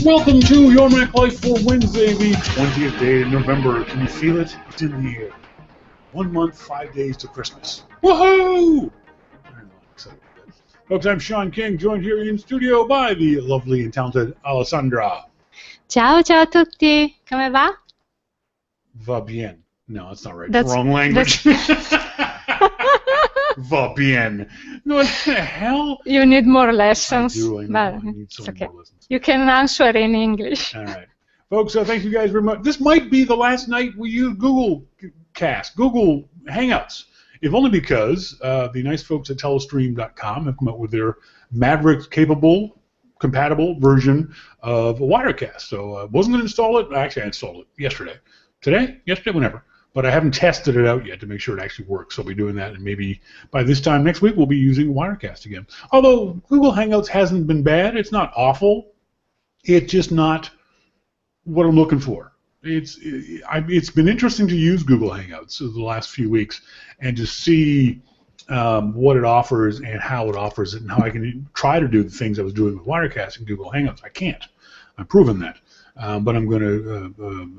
welcome to Your Mac Life for Wednesday, the 20th day of November. Can you feel it? It's in the air. 1 month, 5 days to Christmas. Woohoo! I'm excited about that. Folks, I'm Shawn King, joined here in studio by the lovely and talented Alessandra. Ciao, ciao a tutti. Come va? Va bien. No, that's not right. That's the wrong language. Va bien. No, what the hell? You need more lessons. I do. I know. I need so many more lessons. You can answer in English. All right. Folks, thank you guys very much. This might be the last night we use Google Cast, Google Hangouts, if only because the nice folks at Telestream.com have come up with their Maverick-capable, compatible version of Wirecast. So I wasn't going to install it. Actually, I installed it yesterday. Today? Yesterday? Whenever. But I haven't tested it out yet to make sure it actually works. So I'll be doing that, and maybe by this time next week we'll be using Wirecast again. Although Google Hangouts hasn't been bad. It's not awful. It's just not what I'm looking for. It's been interesting to use Google Hangouts the last few weeks and to see what it offers and how it offers it and how I can try to do the things I was doing with Wirecast and Google Hangouts. I can't. I've proven that. But I'm going to...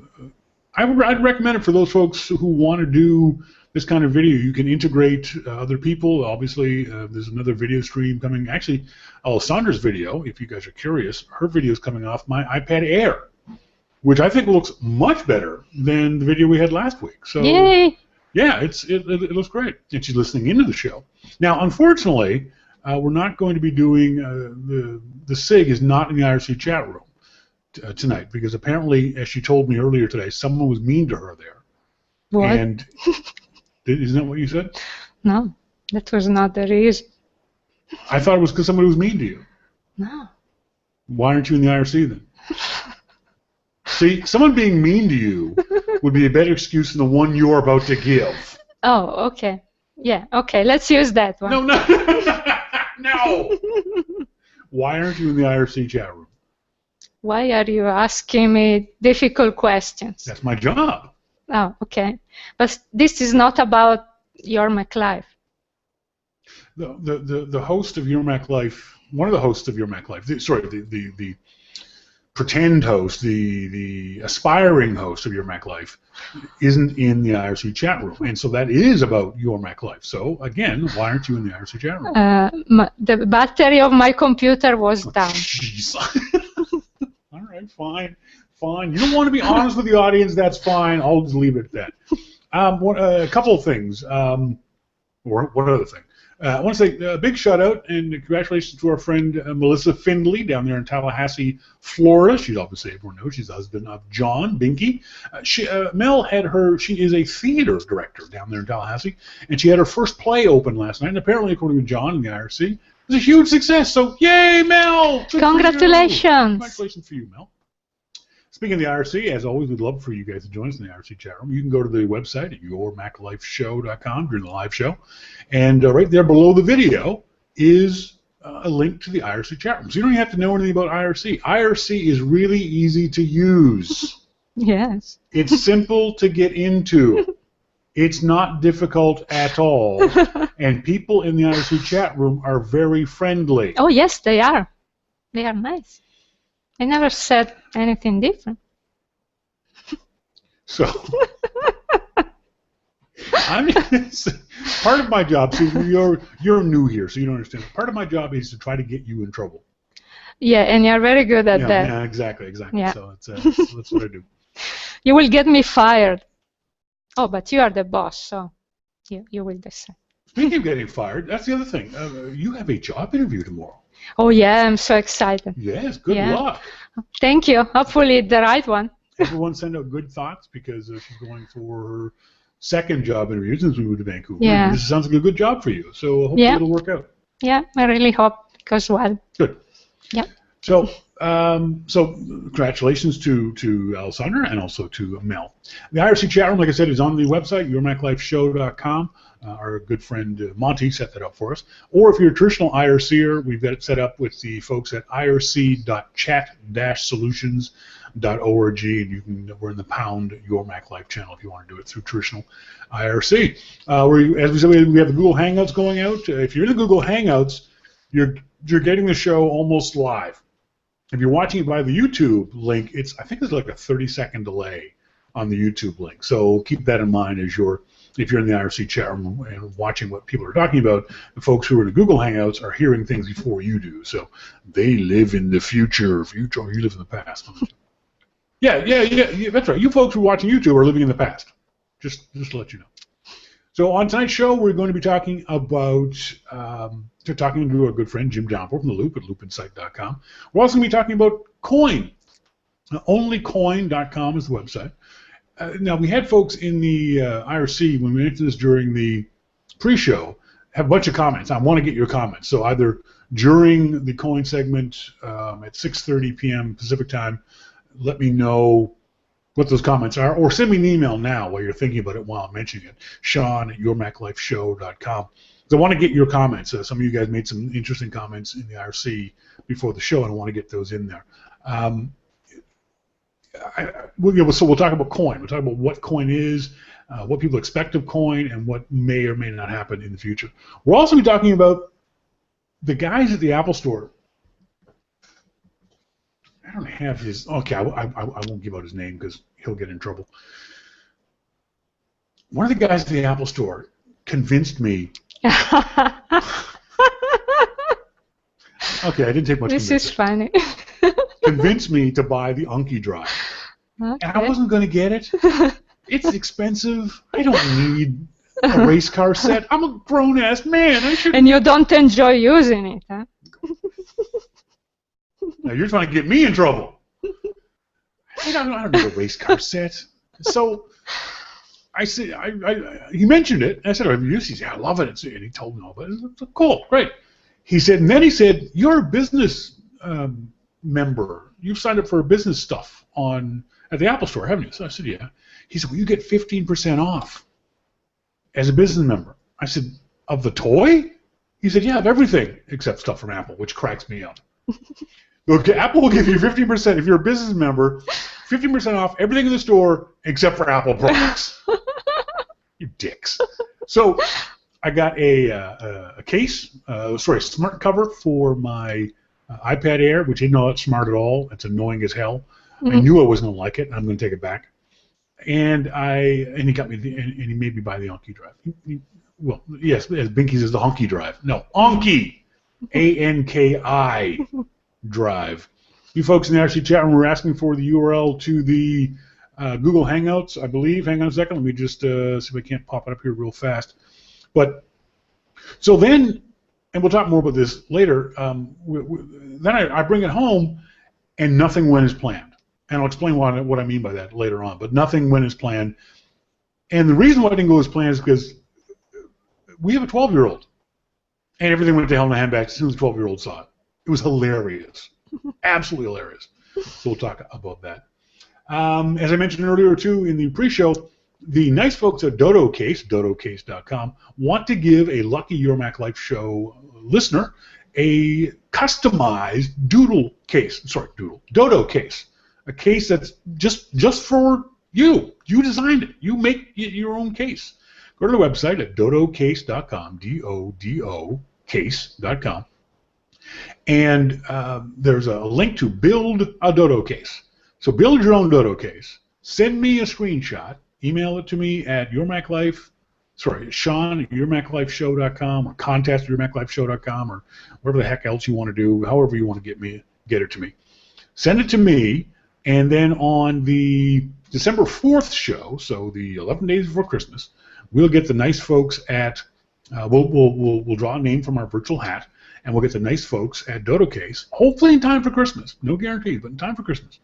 I'd recommend it for those folks who want to do this kind of video. You can integrate other people. Obviously, there's another video stream coming. Actually, Alessandra's video, if you guys are curious, her video is coming off my iPad Air, which I think looks much better than the video we had last week. So, yay! Yeah, it looks great. And she's listening into the show. Now, unfortunately, we're not going to be doing the SIG is not in the IRC chat room tonight, because apparently, as she told me earlier today, someone was mean to her there. What? And isn't that what you said? No, that was not the reason. I thought it was because somebody was mean to you. No. Why aren't you in the IRC then? See, someone being mean to you would be a better excuse than the one you're about to give. Oh, okay. Yeah, okay, let's use that one. No. No! Why aren't you in the IRC chat room? Why are you asking me difficult questions? That's my job. Oh, okay. But this is not about Your Mac Life. The host of Your Mac Life, one of the hosts of Your Mac Life, the pretend host, the aspiring host of Your Mac Life, isn't in the IRC chat room. And so that is about Your Mac Life. So, again, why aren't you in the IRC chat room? The battery of my computer was down. Jeez. All right, fine. You don't want to be honest with the audience, that's fine. I'll just leave it at that. A couple of things. Or one other thing. I want to say a big shout-out and congratulations to our friend Melissa Findley down there in Tallahassee, Florida. She's obviously, everyone knows, she's the husband of John Binky. Mel she is a theater director down there in Tallahassee, and she had her first play open last night, and apparently, according to John in the IRC, it was a huge success. So, yay, Mel! Congratulations! Congratulations for you, Mel. Speaking of the IRC, as always, we'd love for you guys to join us in the IRC chat room. You can go to the website at yourmaclifeshow.com during the live show, and right there below the video is a link to the IRC chat room. So you don't even have to know anything about IRC. IRC is really easy to use. Yes. It's simple to get into. It's not difficult at all. And people in the IRC chat room are very friendly. Oh, yes, they are. They are nice. I never said anything different. So, I mean, part of my job, see, you're new here, so you don't understand. Part of my job is to try to get you in trouble. Yeah, and you're very good at that. Yeah, exactly. Yeah. So that's what I do. You will get me fired. Oh, but you are the boss, so you will decide. Speaking of getting fired, that's the other thing. You have a job interview tomorrow. Oh, yeah, I'm so excited. Yes, good luck. Thank you. Hopefully the right one. Everyone send out good thoughts because she's going for her second job interview since we moved to Vancouver. Yeah. This sounds like a good job for you, so hopefully it'll work out. Yeah, I really hope it goes well. Good. Yeah. So, congratulations to Alessandra and also to Mel. The IRC chat room, like I said, is on the website, yourmaclifeshow.com. Our good friend Monty set that up for us. Or if you're a traditional IRCer, we've got it set up with the folks at irc.chat-solutions.org, and we're in the pound Your Mac Life channel if you want to do it through traditional IRC. As we said, we have the Google Hangouts going out. If you're in the Google Hangouts, you're getting the show almost live. If you're watching it by the YouTube link, I think it's like a 30-second delay on the YouTube link. So keep that in mind if you're in the IRC chat room and watching what people are talking about. The folks who are in the Google Hangouts are hearing things before you do. So they live in the future. You live in the past. Yeah, that's right. You folks who are watching YouTube are living in the past. Just to let you know. So on tonight's show, we're going to be talking about, talking to our good friend Jim Dalrymple from The Loop at loopinsight.com. We're also going to be talking about coin. Onlycoin.com is the website. Now, we had folks in the IRC, when we mentioned this during the pre-show, have a bunch of comments. I want to get your comments. So either during the coin segment at 6:30 p.m. Pacific time, let me know what those comments are, or send me an email now while you're thinking about it while I'm mentioning it, Shawn at yourmaclifeshow.com. So I want to get your comments. Some of you guys made some interesting comments in the IRC before the show, and I want to get those in there. So we'll talk about coin. We'll talk about what coin is, what people expect of coin, and what may or may not happen in the future. We'll also be talking about the guys at the Apple Store. I don't have his. Okay, I won't give out his name because he'll get in trouble. One of the guys at the Apple Store convinced me. Okay, I didn't take much. This is funny. Convinced me to buy the AnkiDrive. Okay. And I wasn't going to get it. It's expensive. I don't need a race car set. I'm a grown-ass man. I should. And you don't enjoy using it, huh? Now you're trying to get me in trouble. I don't need a race car set. So I said, he mentioned it. I said, "Have you used it?" He said, "I love it." And he told me all about it. Said, cool, great. He said, and then he said, "You're a business member. You've signed up for business stuff at the Apple Store, haven't you?" So I said, "Yeah." He said, "Well, you get 15% off as a business member." I said, "Of the toy?" He said, "Yeah, of everything except stuff from Apple," which cracks me up. Okay, Apple will give you 15% if you're a business member, 15% off everything in the store except for Apple products. You dicks. So I got a case, smart cover for my iPad Air, which isn't all that smart at all. It's annoying as hell. Mm-hmm. I knew I wasn't going to like it. I'm going to take it back. And he got me, and he made me buy the AnkiDrive. Well, yes, as Binky says, the Honky Drive. No, Anki, A-N-K-I Drive. You folks in the IRC chat room were asking for the URL to the Google Hangouts, I believe. Hang on a second. Let me just see if I can't pop it up here real fast. But so then, and we'll talk more about this later, then I bring it home, and nothing went as planned. And I'll explain what I mean by that later on. But nothing went as planned. And the reason why it didn't go as planned is because we have a 12-year-old. And everything went to hell in a handbag as soon as the 12-year-old saw it. It was hilarious. Absolutely hilarious. So we'll talk about that. As I mentioned earlier, too, in the pre-show, the nice folks at DodoCase, dodocase.com, want to give a lucky Your Mac Life Show listener a customized Dodo case, a case that's just for you. You designed it. You make your own case. Go to the website at dodocase.com, D-O-D-O case.com, and there's a link to build a Dodo case. So build your own Dodo case. Send me a screenshot. Email it to me at Shawn at yourmaclifeshow.com, or contest at yourmaclifeshow.com, or whatever the heck else you want to do, however you want to get it to me. Send it to me, and then on the December 4th show, so the 11 days before Christmas, we'll get the nice folks at, we'll draw a name from our virtual hat, and we'll get the nice folks at Dodo Case, hopefully in time for Christmas, no guarantees, but in time for Christmas,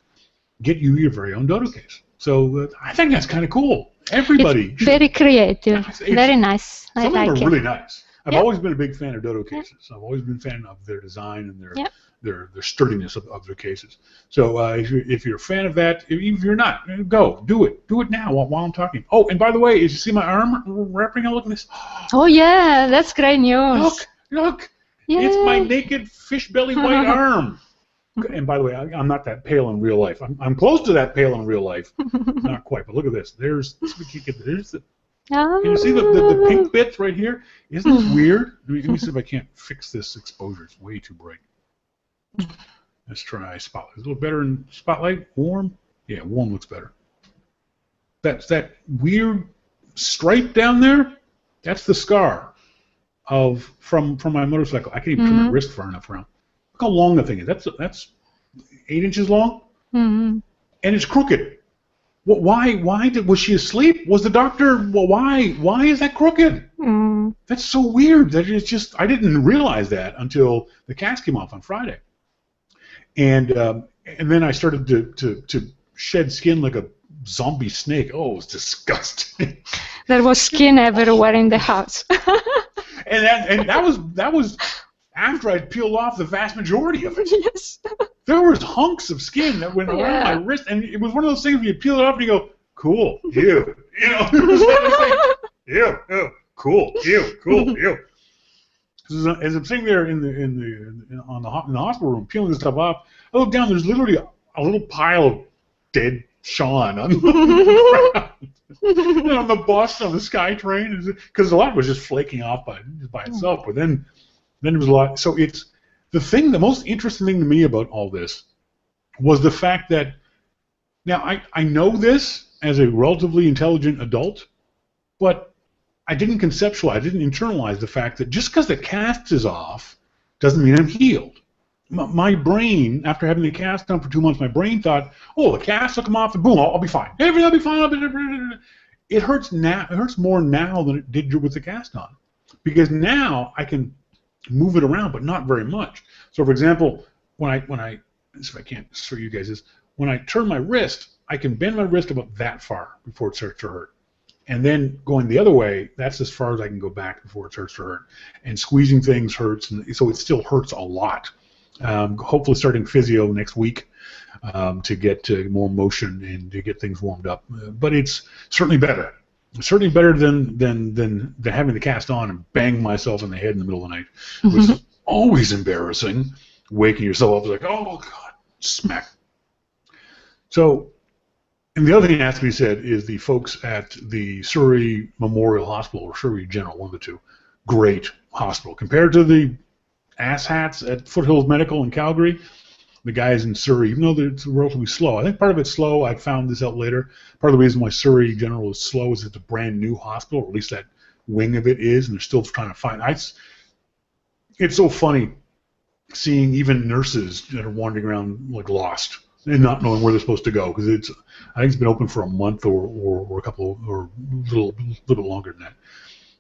get you your very own Dodo Case. So I think that's kind of cool. Everybody. It's very creative. Very nice. Some of them are really nice. I've always been a big fan of Dodo cases. I've always been a fan of their design and their sturdiness of their cases. So if you're a fan of that, if you're not, go do it. Do it now while I'm talking. Oh, and by the way, you see my arm wrapping up? Look at this. Oh yeah, that's great news. Look. Yay. It's my naked fish belly white arm. And by the way, I'm not that pale in real life. I'm close to that pale in real life. Not quite, but look at this. There's the. Can you see the pink bits right here? Isn't this weird? Let me see if I can't fix this exposure. It's way too bright. Let's try Spotlight. A little better in Spotlight. Warm. Yeah, warm looks better. That weird stripe down there. That's the scar from my motorcycle. I can't even turn my wrist far enough around. Look how long the thing is. That's 8 inches long, and it's crooked. Why was she asleep? Was the doctor? Well, why is that crooked? That's so weird. That it's just I didn't realize that until the cast came off on Friday, and then I started to shed skin like a zombie snake. Oh, it was disgusting. There was skin everywhere in the house. and that was after I'd peeled off the vast majority of it. Yes. There was hunks of skin that went around my wrist, and it was one of those things where you peel it off and you go, cool, ew, you know, ew, cool, ew, cool, ew. As I'm sitting there in the hospital room peeling this stuff off, I look down. There's literally a little pile of dead Shawn on the ground. And on the bus on the SkyTrain, because a lot was just flaking off by itself. But then there was a lot. So it's the most interesting thing to me about all this was the fact that now I know this as a relatively intelligent adult, but I didn't internalize the fact that just because the cast is off doesn't mean I'm healed. My brain, after having the cast done for 2 months, my brain thought, oh, the cast will come off and boom, I'll be fine. Everything will be fine. It hurts now. It hurts more now than it did with the cast on, because now I can move it around, but not very much. So, for example, when I if I can't show you guys this, when I turn my wrist, I can bend my wrist about that far before it starts to hurt. And then going the other way, that's as far as I can go back before it starts to hurt. And squeezing things hurts, and so it still hurts a lot. Hopefully starting physio next week to get more motion and to get things warmed up. But it's certainly better. It's certainly better than having the cast on and bang myself in the head in the middle of the night, which is always embarrassing. Waking yourself up like, oh God, smack. So, and the other thing that has to be said is the folks at the Surrey Memorial Hospital, or Surrey General, one of the two, great hospital. Compared to the asshats at Foothills Medical in Calgary, the guys in Surrey, even though it's relatively slow. I think part of it's slow. I found this out later. Part of the reason why Surrey General is slow is it's a brand new hospital, or at least that wing of it is, and they're still trying to find. It's so funny seeing even nurses that are wandering around like lost and not knowing where they're supposed to go, because I think it's been open for a month or a couple or a little bit longer than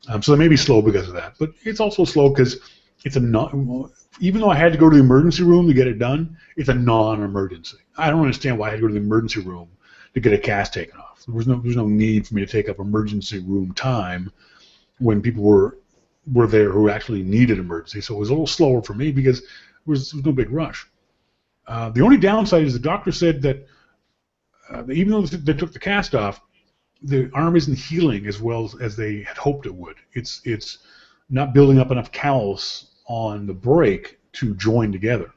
that. So they may be slow because of that, but it's also slow because it's even though I had to go to the emergency room to get it done, it's a non-emergency. I don't understand why I had to go to the emergency room to get a cast taken off. There's no need for me to take up emergency room time when people were there who actually needed emergency. So it was a little slower for me because there was no big rush. The only downside is the doctor said that even though they took the cast off, the arm isn't healing as well as they had hoped it would. It's not building up enough callus on the break to join together,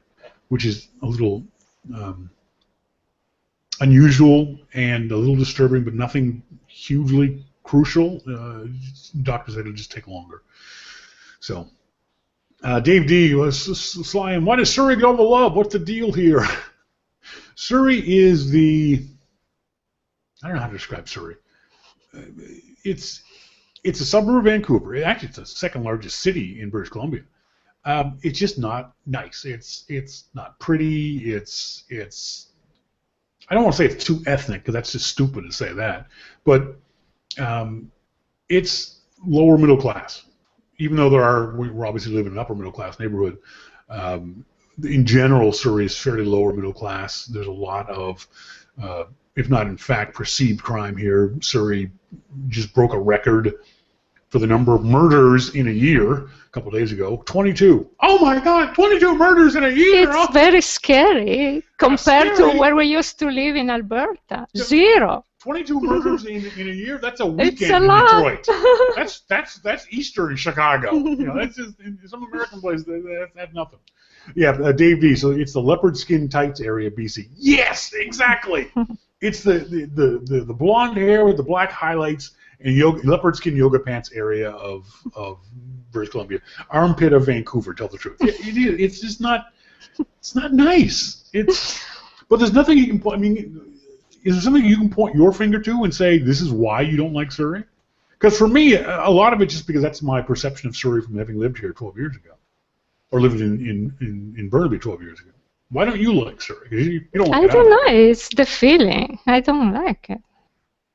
which is a little unusual and a little disturbing, but nothing hugely crucial. Doctor said it'll just take longer. So, Dave D was slying. Why does Surrey get all the love? What's the deal here? Surrey is I don't know how to describe Surrey. It's a suburb of Vancouver. Actually, it's the second largest city in British Columbia. It's just not nice. It's not pretty. I don't want to say it's too ethnic because that's just stupid to say that. But it's lower middle class. Even though we're obviously living in an upper middle class neighborhood. In general, Surrey is fairly lower middle class. There's a lot of, if not in fact, perceived crime here. Surrey just broke a record for the number of murders in a year a couple of days ago. 22. Oh my God, 22 murders in a year! It's very scary compared to where we used to live in Alberta. 0. 22 murders in a year? That's a weekend it's a in lot. Detroit. That's Easter in Chicago. You know, that's just in some American place. That's nothing. Yeah, Dave D. So it's the leopard skin tights area, BC. Yes, exactly. It's the blonde hair with the black highlights and leopard skin yoga pants area of British Columbia. Armpit of Vancouver, tell the truth. It's just not. It's not nice. But there's nothing you can point. I mean, is there something you can point your finger to and say this is why you don't like Surrey? Because for me, a lot of it just because that's my perception of Surrey from having lived here 12 years ago, or lived in Burnaby 12 years ago. Why don't you like Surrey? You don't like I don't know. It's the feeling. I don't like it.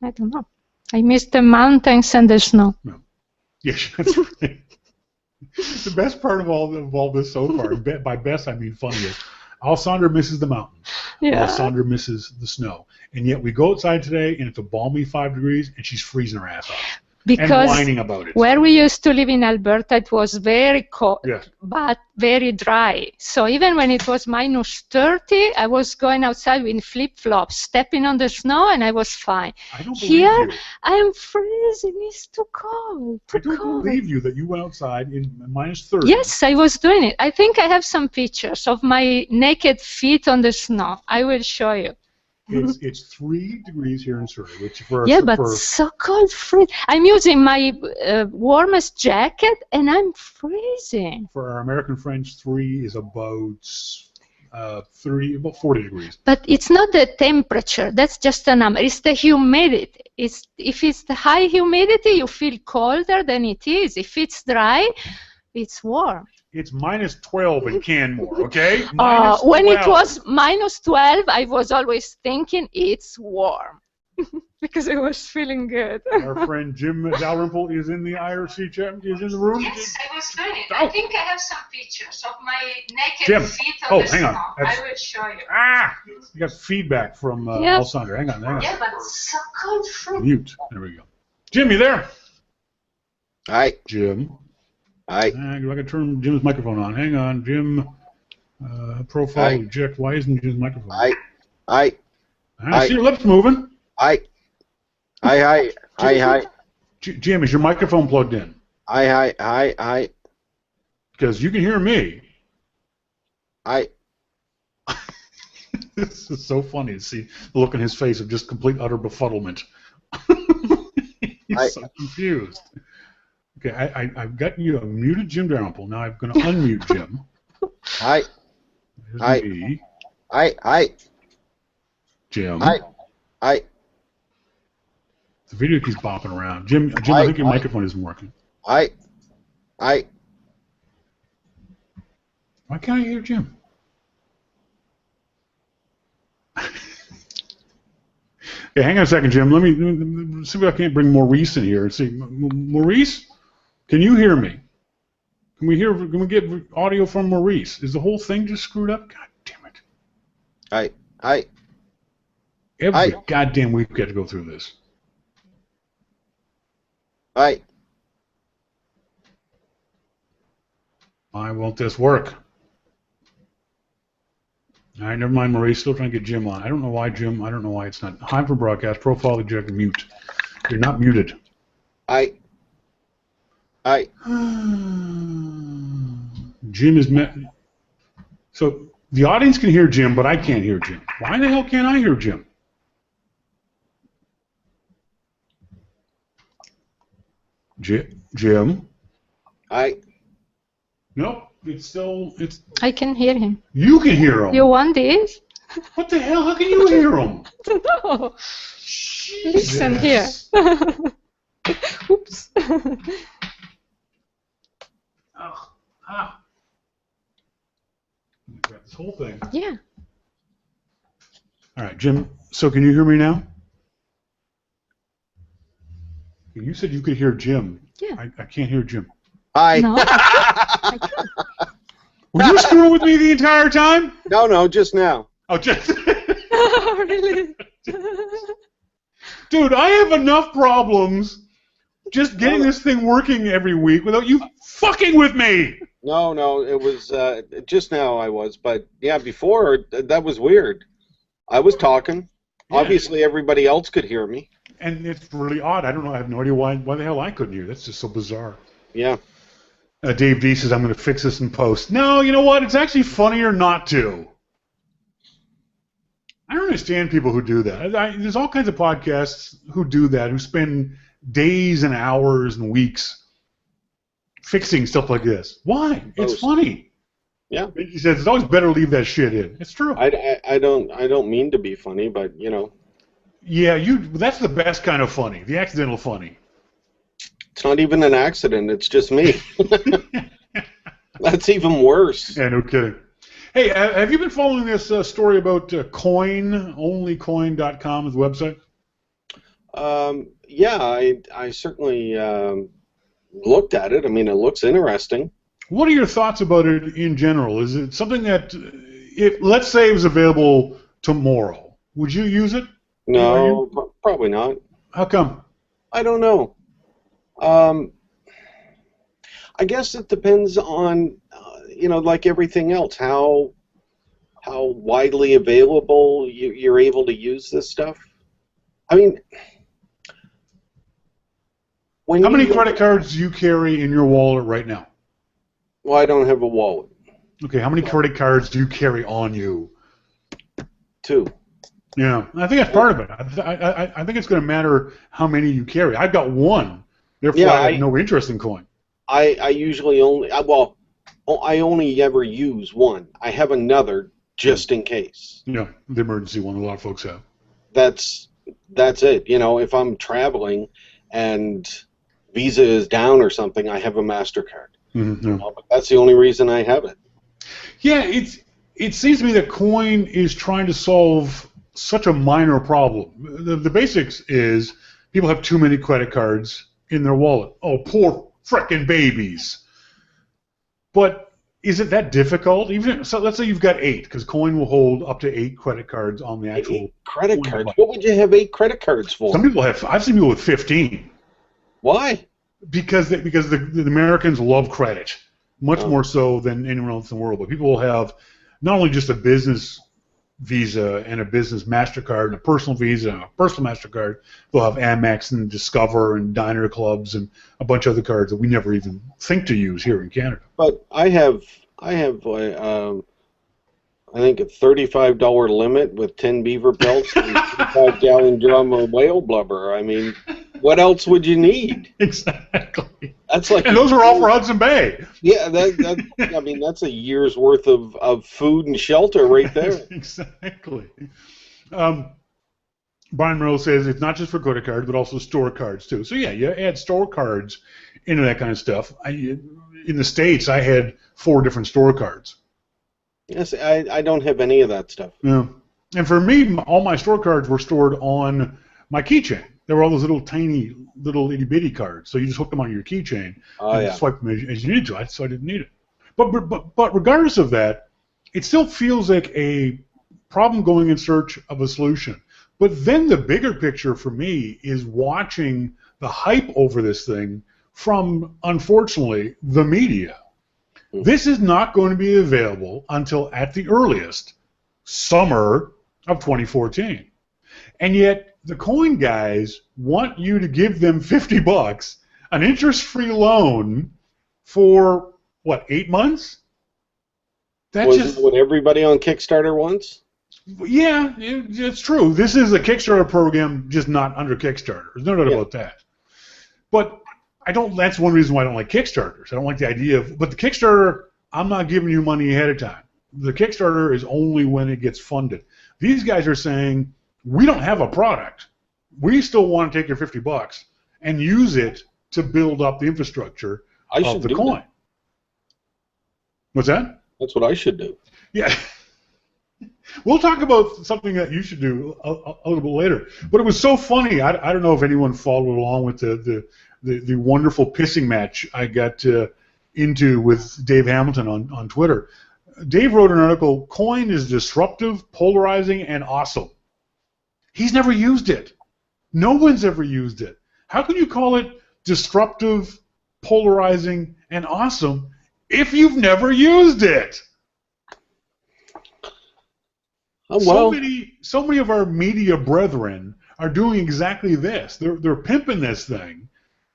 I don't know. I miss the mountains and the snow. No. Yes, that's right. The best part of all this so far, and by best I mean funny, is Alessandra misses the mountains. Yeah. Alessandra misses the snow. And yet we go outside today, and it's a balmy 5 degrees, and she's freezing her ass off. Because and whining about it. Where we used to live in Alberta, it was very cold, yes. but very dry. So even when it was minus 30, I was going outside in flip-flops, stepping on the snow, and I was fine. I don't believe Here, you. I am freezing. It's too cold. I don't believe you that you went outside in minus 30. Yes, I was doing it. I think I have some pictures of my naked feet on the snow. I will show you. It's 3 degrees here in Surrey, which so cold, freeze. I'm using my warmest jacket, and I'm freezing. For our American friends, 3 is about 40 degrees. But it's not the temperature. That's just a number. It's the humidity. If it's the high humidity, you feel colder than it is. If it's dry, it's warm. It's minus 12 in Canmore, okay? When it was minus 12, I was always thinking it's warm because I was feeling good. Our friend Jim Dalrymple is in the IRC chat. Is in the room. Yes, I was doing it. I think I have some pictures of my naked feet on the hang on. snow. I will show you. You got feedback from Alessandra. Hang on. Yeah, but so cold fruit. Mute. There we go. Jim, you there? Hi. Jim. Hi. I gotta turn Jim's microphone on. Hang on, Jim. Profile eject. Why isn't Jim's microphone? Hi. I see your lips moving. Hi. Jim, is your microphone plugged in? Hi. Because you can hear me. Hi. This is so funny to see the look on his face of just complete utter befuddlement. He's so confused. Okay, I've gotten you a muted Jim Dalrymple. Now I'm going to unmute Jim. Hi. There's me. Hi. Jim. Hi. The video keeps bopping around. Jim, I think your microphone isn't working. Hi. Why can't I hear Jim? Okay, hang on a second, Jim. Let me see if I can't bring Maurice in here and see. Maurice? Can you hear me? Can we get audio from Maurice? Is the whole thing just screwed up? God damn it. Hi. Every goddamn week we have to go through this. Hi. Why won't this work? All right, never mind, Maurice. Still trying to get Jim on. I don't know why, Jim. I don't know why it's not. Hide for broadcast. Profile eject. Mute. You're not muted. Hi. Jim is met. So the audience can hear Jim, but I can't hear Jim. Why the hell can't I hear Jim? Jim? Hi. Nope. It's. I can hear him. You can hear him. You want this? What the hell? How can you hear him? I don't know. Jesus. Listen here. Oops. Grab this whole thing. Yeah. All right, Jim. So can you hear me now? You said you could hear Jim. Yeah. I can't hear Jim. Hi. No. Were you screwing with me the entire time? No, just now. Oh, just. Oh, really? Dude, I have enough problems just getting this thing working every week without you fucking with me. No, it was just now I was, but yeah, before that was weird. I was talking. Yeah. Obviously, everybody else could hear me. And it's really odd. I don't know. I have no idea why the hell I couldn't hear. That's just so bizarre. Yeah. Dave D says, I'm going to fix this in post. No, you know what? It's actually funnier not to. I don't understand people who do that. There's all kinds of podcasts who do that, who spend days and hours and weeks fixing stuff like this. Why? It's funny. Yeah. He says it's always better to leave that shit in. It's true. I don't mean to be funny, but you know. Yeah, that's the best kind of funny, the accidental funny. It's not even an accident. It's just me. That's even worse. Yeah, no kidding. Hey, have you been following this story about Coin? Onlycoin.com is the website. Yeah, I certainly looked at it. I mean, it looks interesting. What are your thoughts about it in general? Is it something that, let's say it was available tomorrow, would you use it? No, probably not. How come? I don't know. I guess it depends on, you know, like everything else, how widely available you're able to use this stuff. I mean, how many credit cards do you carry in your wallet right now? Well, I don't have a wallet. Okay, how many credit cards do you carry on you? 2. Yeah, I think that's part of it. I think it's going to matter how many you carry. I've got 1, therefore I have no interest in Coin. I usually only, well, I only ever use 1. I have another just in case. Yeah, the emergency one. A lot of folks have. That's it. You know, if I'm traveling and Visa is down or something, I have a MasterCard. Mm-hmm, yeah. But that's the only reason I have it. Yeah, it seems to me that Coin is trying to solve such a minor problem. The basics is people have too many credit cards in their wallet. Oh, poor frickin' babies. But is it that difficult? So let's say you've got 8, because Coin will hold up to 8 credit cards on the actual 8 credit cards? What would you have 8 credrit cards for? Some people have. I've seen people with 15. Why? Because the Americans love credit much more so than anyone else in the world. But people will have not only just a business Visa and a business MasterCard and a personal Visa and a personal MasterCard. They'll have Amex and Discover and Diner Clubs and a bunch of other cards that we never even think to use here in Canada. But I have I think a $35 limit with 10 beaver pelts and a 5-gallon drum of whale blubber. I mean, what else would you need? Exactly. That's like, and those are all for Hudson Bay. Yeah, I mean, that's a year's worth of food and shelter right there. Exactly. Brian Merrill says it's not just for credit cards, but also store cards too. So yeah, you add store cards into that kind of stuff. In the States, I had 4 different store cards. Yes, I don't have any of that stuff. Yeah. And for me, all my store cards were stored on my keychain. There were all those little tiny, little itty-bitty cards. So you just hook them on your keychain and swipe them as you needed to. So I didn't need it. But regardless of that, it still feels like a problem going in search of a solution. But then the bigger picture for me is watching the hype over this thing from, unfortunately, the media. This is not going to be available until, at the earliest, summer of 2014. And yet, the Coin guys want you to give them $50, an interest-free loan for, what, 8 months? Wasn't what everybody on Kickstarter wants? Yeah, it's true. This is a Kickstarter program, just not under Kickstarter. There's no doubt about that. But that's one reason why I don't like Kickstarters. I don't like the idea of, but the Kickstarter, I'm not giving you money ahead of time. The Kickstarter is only when it gets funded. These guys are saying, we don't have a product. We still want to take your $50 and use it to build up the infrastructure of the coin. That. What's that? That's what I should do. Yeah. We'll talk about something that you should do a little bit later. But it was so funny. I don't know if anyone followed along with the wonderful pissing match I got into with Dave Hamilton on Twitter. Dave wrote an article, Coin is disruptive, polarizing, and awesome. He's never used it. No one's ever used it. How can you call it disruptive, polarizing, and awesome if you've never used it? Oh, well. So many of our media brethren are doing exactly this. They're pimping this thing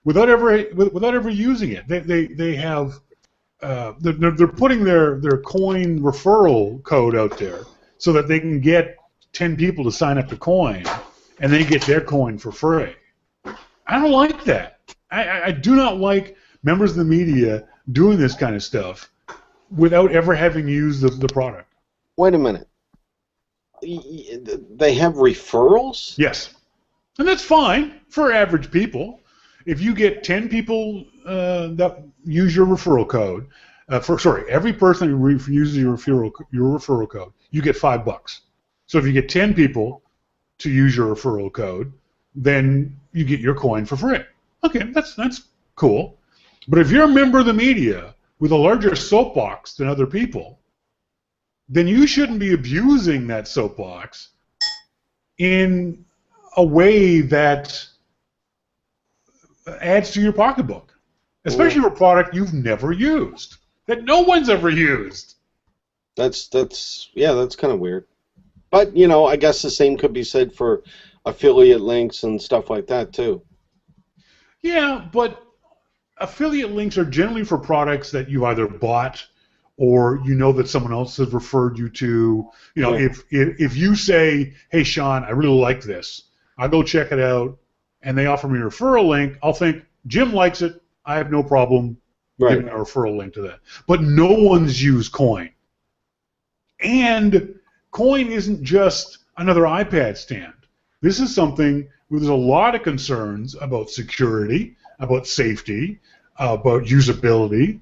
without ever using it. They have they're putting their Coin referral code out there so that they can get 10 people to sign up to Coin, and they get their coin for free. I don't like that. I do not like members of the media doing this kind of stuff without ever having used the product. Wait a minute. They have referrals? Yes. And that's fine for average people. If you get 10 people that use your referral code, every person who uses your referral code, you get $5. So if you get 10 people to use your referral code, then you get your coin for free. Okay, that's cool. But if you're a member of the media with a larger soapbox than other people, then you shouldn't be abusing that soapbox in a way that adds to your pocketbook, especially for a product you've never used, that no one's ever used. That's kind of weird. But, you know, I guess the same could be said for affiliate links and stuff like that, too. Yeah, but affiliate links are generally for products that you either bought or you know that someone else has referred you to. You know, if you say, hey, Shawn, I really like this, I'll go check it out, and they offer me a referral link, I'll think, Jim likes it, I have no problem giving a referral link to that. But no one's used Coin. And Coin isn't just another iPad stand. This is something where there's a lot of concerns about security, about safety, about usability.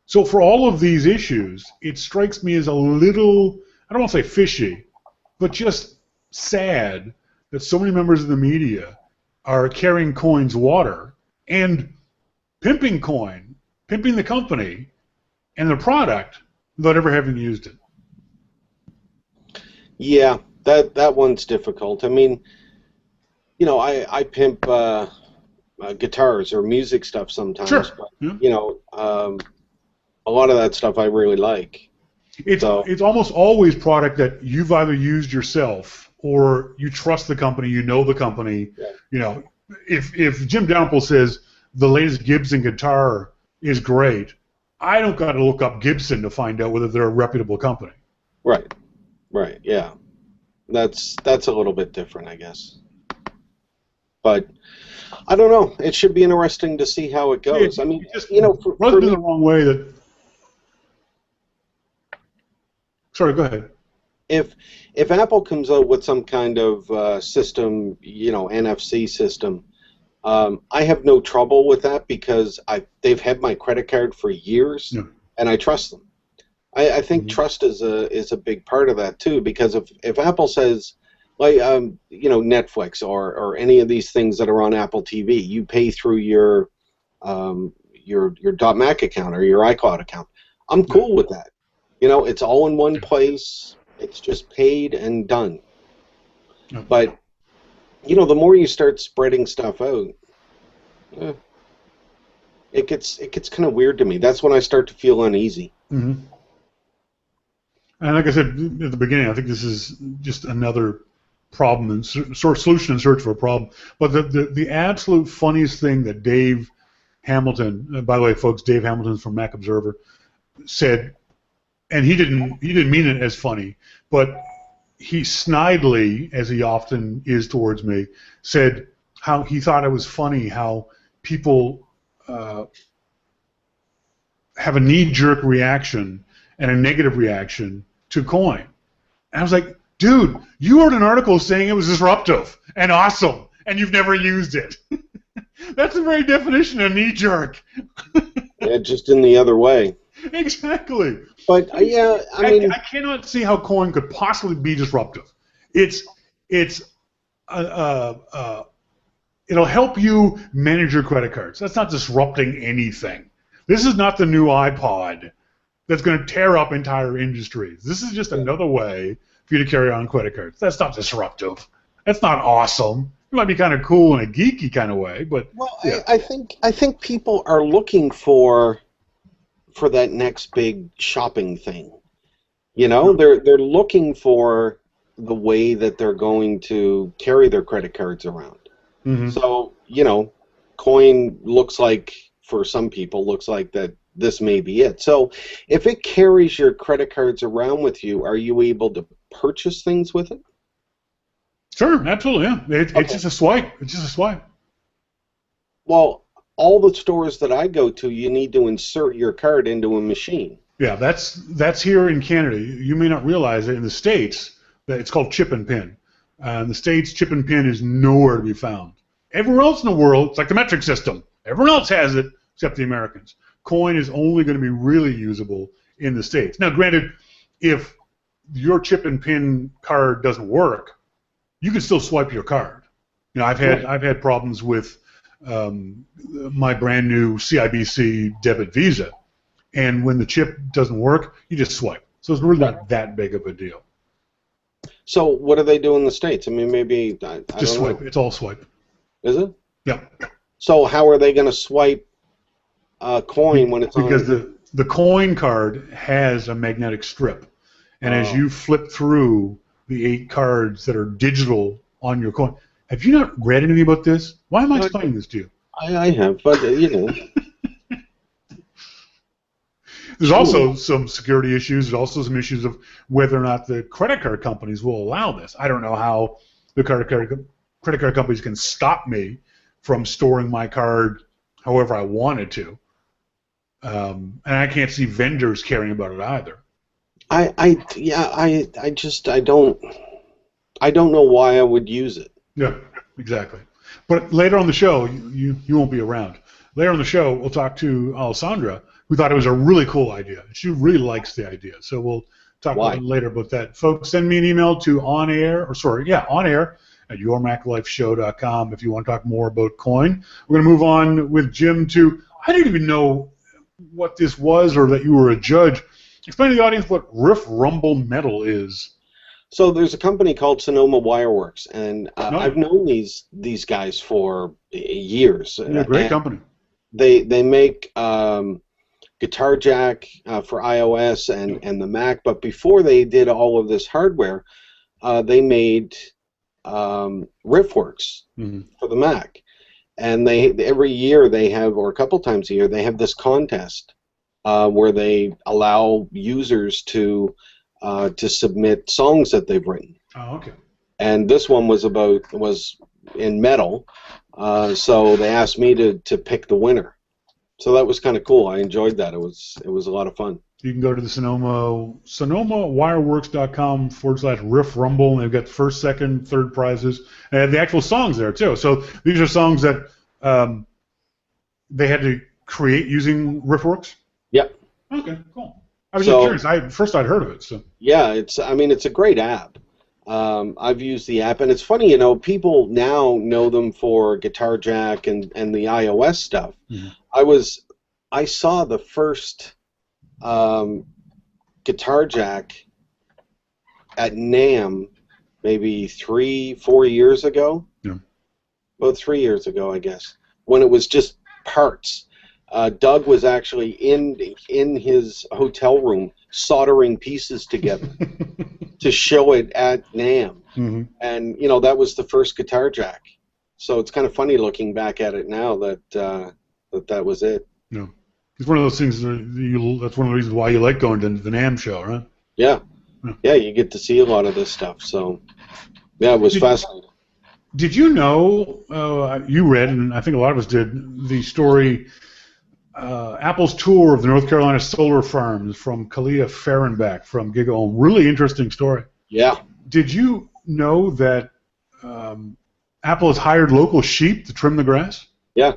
So for all of these issues, it strikes me as a little, I don't want to say fishy, but just sad that so many members of the media are carrying Coin's water and pimping Coin, pimping the company and the product without ever having used it. Yeah, that one's difficult. I mean, you know, I pimp guitars or music stuff sometimes. Sure. But, yeah. You know, a lot of that stuff I really like. It's almost always product that you've either used yourself or you trust the company, you know the company. Yeah. You know, if Jim Dalrymple says the latest Gibson guitar is great, I don't got to look up Gibson to find out whether they're a reputable company. Right. Right. Yeah. That's a little bit different, I guess. But I don't know. It should be interesting to see how it goes. I mean, just, you know, for me, the wrong way that. Sorry, go ahead. If Apple comes out with some kind of system, you know, NFC system, I have no trouble with that because they've had my credit card for years, and I trust them. I think trust is a big part of that too, because if Apple says, like, you know, Netflix or any of these things that are on Apple TV, you pay through your .Mac account or your iCloud account, I'm cool with that. You know, it's all in one place. It's just paid and done. But, you know, the more you start spreading stuff out, it gets kind of weird to me. That's when I start to feel uneasy. Mm-hmm. And like I said at the beginning, I think this is just another problem and solution in search for a problem. But the absolute funniest thing that Dave Hamilton, by the way, folks, Dave Hamilton's from Mac Observer, said, and he didn't mean it as funny, but he snidely, as he often is towards me, said how he thought it was funny how people have a knee-jerk reaction and a negative reaction to Coin. And I was like, dude, you wrote an article saying it was disruptive and awesome, and you've never used it. That's the very definition of knee-jerk. Yeah, just in the other way. Exactly. But yeah, I mean, I cannot see how Coin could possibly be disruptive. It'll help you manage your credit cards. That's not disrupting anything. This is not the new iPod that's going to tear up entire industries. This is just another way for you to carry on credit cards. That's not disruptive. That's not awesome. It might be kind of cool in a geeky kind of way, but yeah. I think people are looking for that next big shopping thing. You know, they're looking for the way that they're going to carry their credit cards around. Mm-hmm. So, you know, Coin looks like, for some people, looks like that this may be it. So if it carries your credit cards around with you, are you able to purchase things with it? Sure, absolutely, yeah. It's just a swipe. It's just a swipe. Well, all the stores that I go to, you need to insert your card into a machine. Yeah, that's here in Canada. You may not realize it in the States that it's called chip and pin. In the States, chip and pin is nowhere to be found. Everywhere else in the world, it's like the metric system. Everyone else has it except the Americans. Coin is only going to be really usable in the States. Now, granted, if your chip and pin card doesn't work, you can still swipe your card. You know, I've had problems with my brand new CIBC debit Visa, and when the chip doesn't work, you just swipe. So it's really not that big of a deal. So what do they do in the States? I mean, maybe I just don't swipe. know. It's all swipe. Is it? Yeah. So how are they going to swipe coin when it's because on? the coin card has a magnetic strip, and as you flip through the 8 cards that are digital on your coin, have you not read anything about this? Why am I explaining this to you? I have, but you know. There's also some security issues. There's also some issues of whether or not the credit card companies will allow this. I don't know how the credit card companies can stop me from storing my card however I wanted to. And I can't see vendors caring about it either. I don't know why I would use it. Yeah, exactly. But later on the show, you won't be around. Later on the show, we'll talk to Alessandra, who thought it was a really cool idea. She really likes the idea. So we'll talk later about that. Folks, send me an email to onair at yourmaclifeshow.com if you want to talk more about coin. We're going to move on with Jim to, I didn't even know what this was or that you were a judge. Explain to the audience what Riff Rumble Metal is. So there's a company called Sonoma Wireworks, and I've known these guys for years. They're a great company. They make Guitar Jack for iOS and the Mac, but before they did all of this hardware, they made RiffWorks for the Mac. And every year they have, or a couple times a year, they have this contest where they allow users to submit songs that they've written. Oh, okay. And this one was in metal, so they asked me to pick the winner. So that was kind of cool. I enjoyed that. It was a lot of fun. You can go to the SonomaWireworks.com/Riff Rumble, and they've got first, second, third prizes. And they have the actual songs there too. So these are songs that they had to create using RiffWorks. Yep. Okay, cool. I was just curious. I'd heard of it. So yeah, it's a great app. I've used the app, and it's funny, people now know them for Guitar Jack and the iOS stuff. Mm-hmm. I saw the first Guitar Jack at NAMM maybe 3-4 years ago. Yeah. About 3 years ago, I guess, when it was just parts. Doug was actually in his hotel room soldering pieces together to show it at NAMM. Mm-hmm. And that was the first Guitar Jack. So it's kind of funny looking back at it now that was it. Yeah. It's one of those things that's one of the reasons why you like going to the NAMM show, right? Yeah. Yeah, you get to see a lot of this stuff. So yeah, it was fascinating. Did you know, you read, and I think a lot of us did, the story, Apple's tour of the North Carolina solar farms from Kalia Fehrenbach from GigaOM. Really interesting story. Yeah. Did you know that Apple has hired local sheep to trim the grass? Yeah.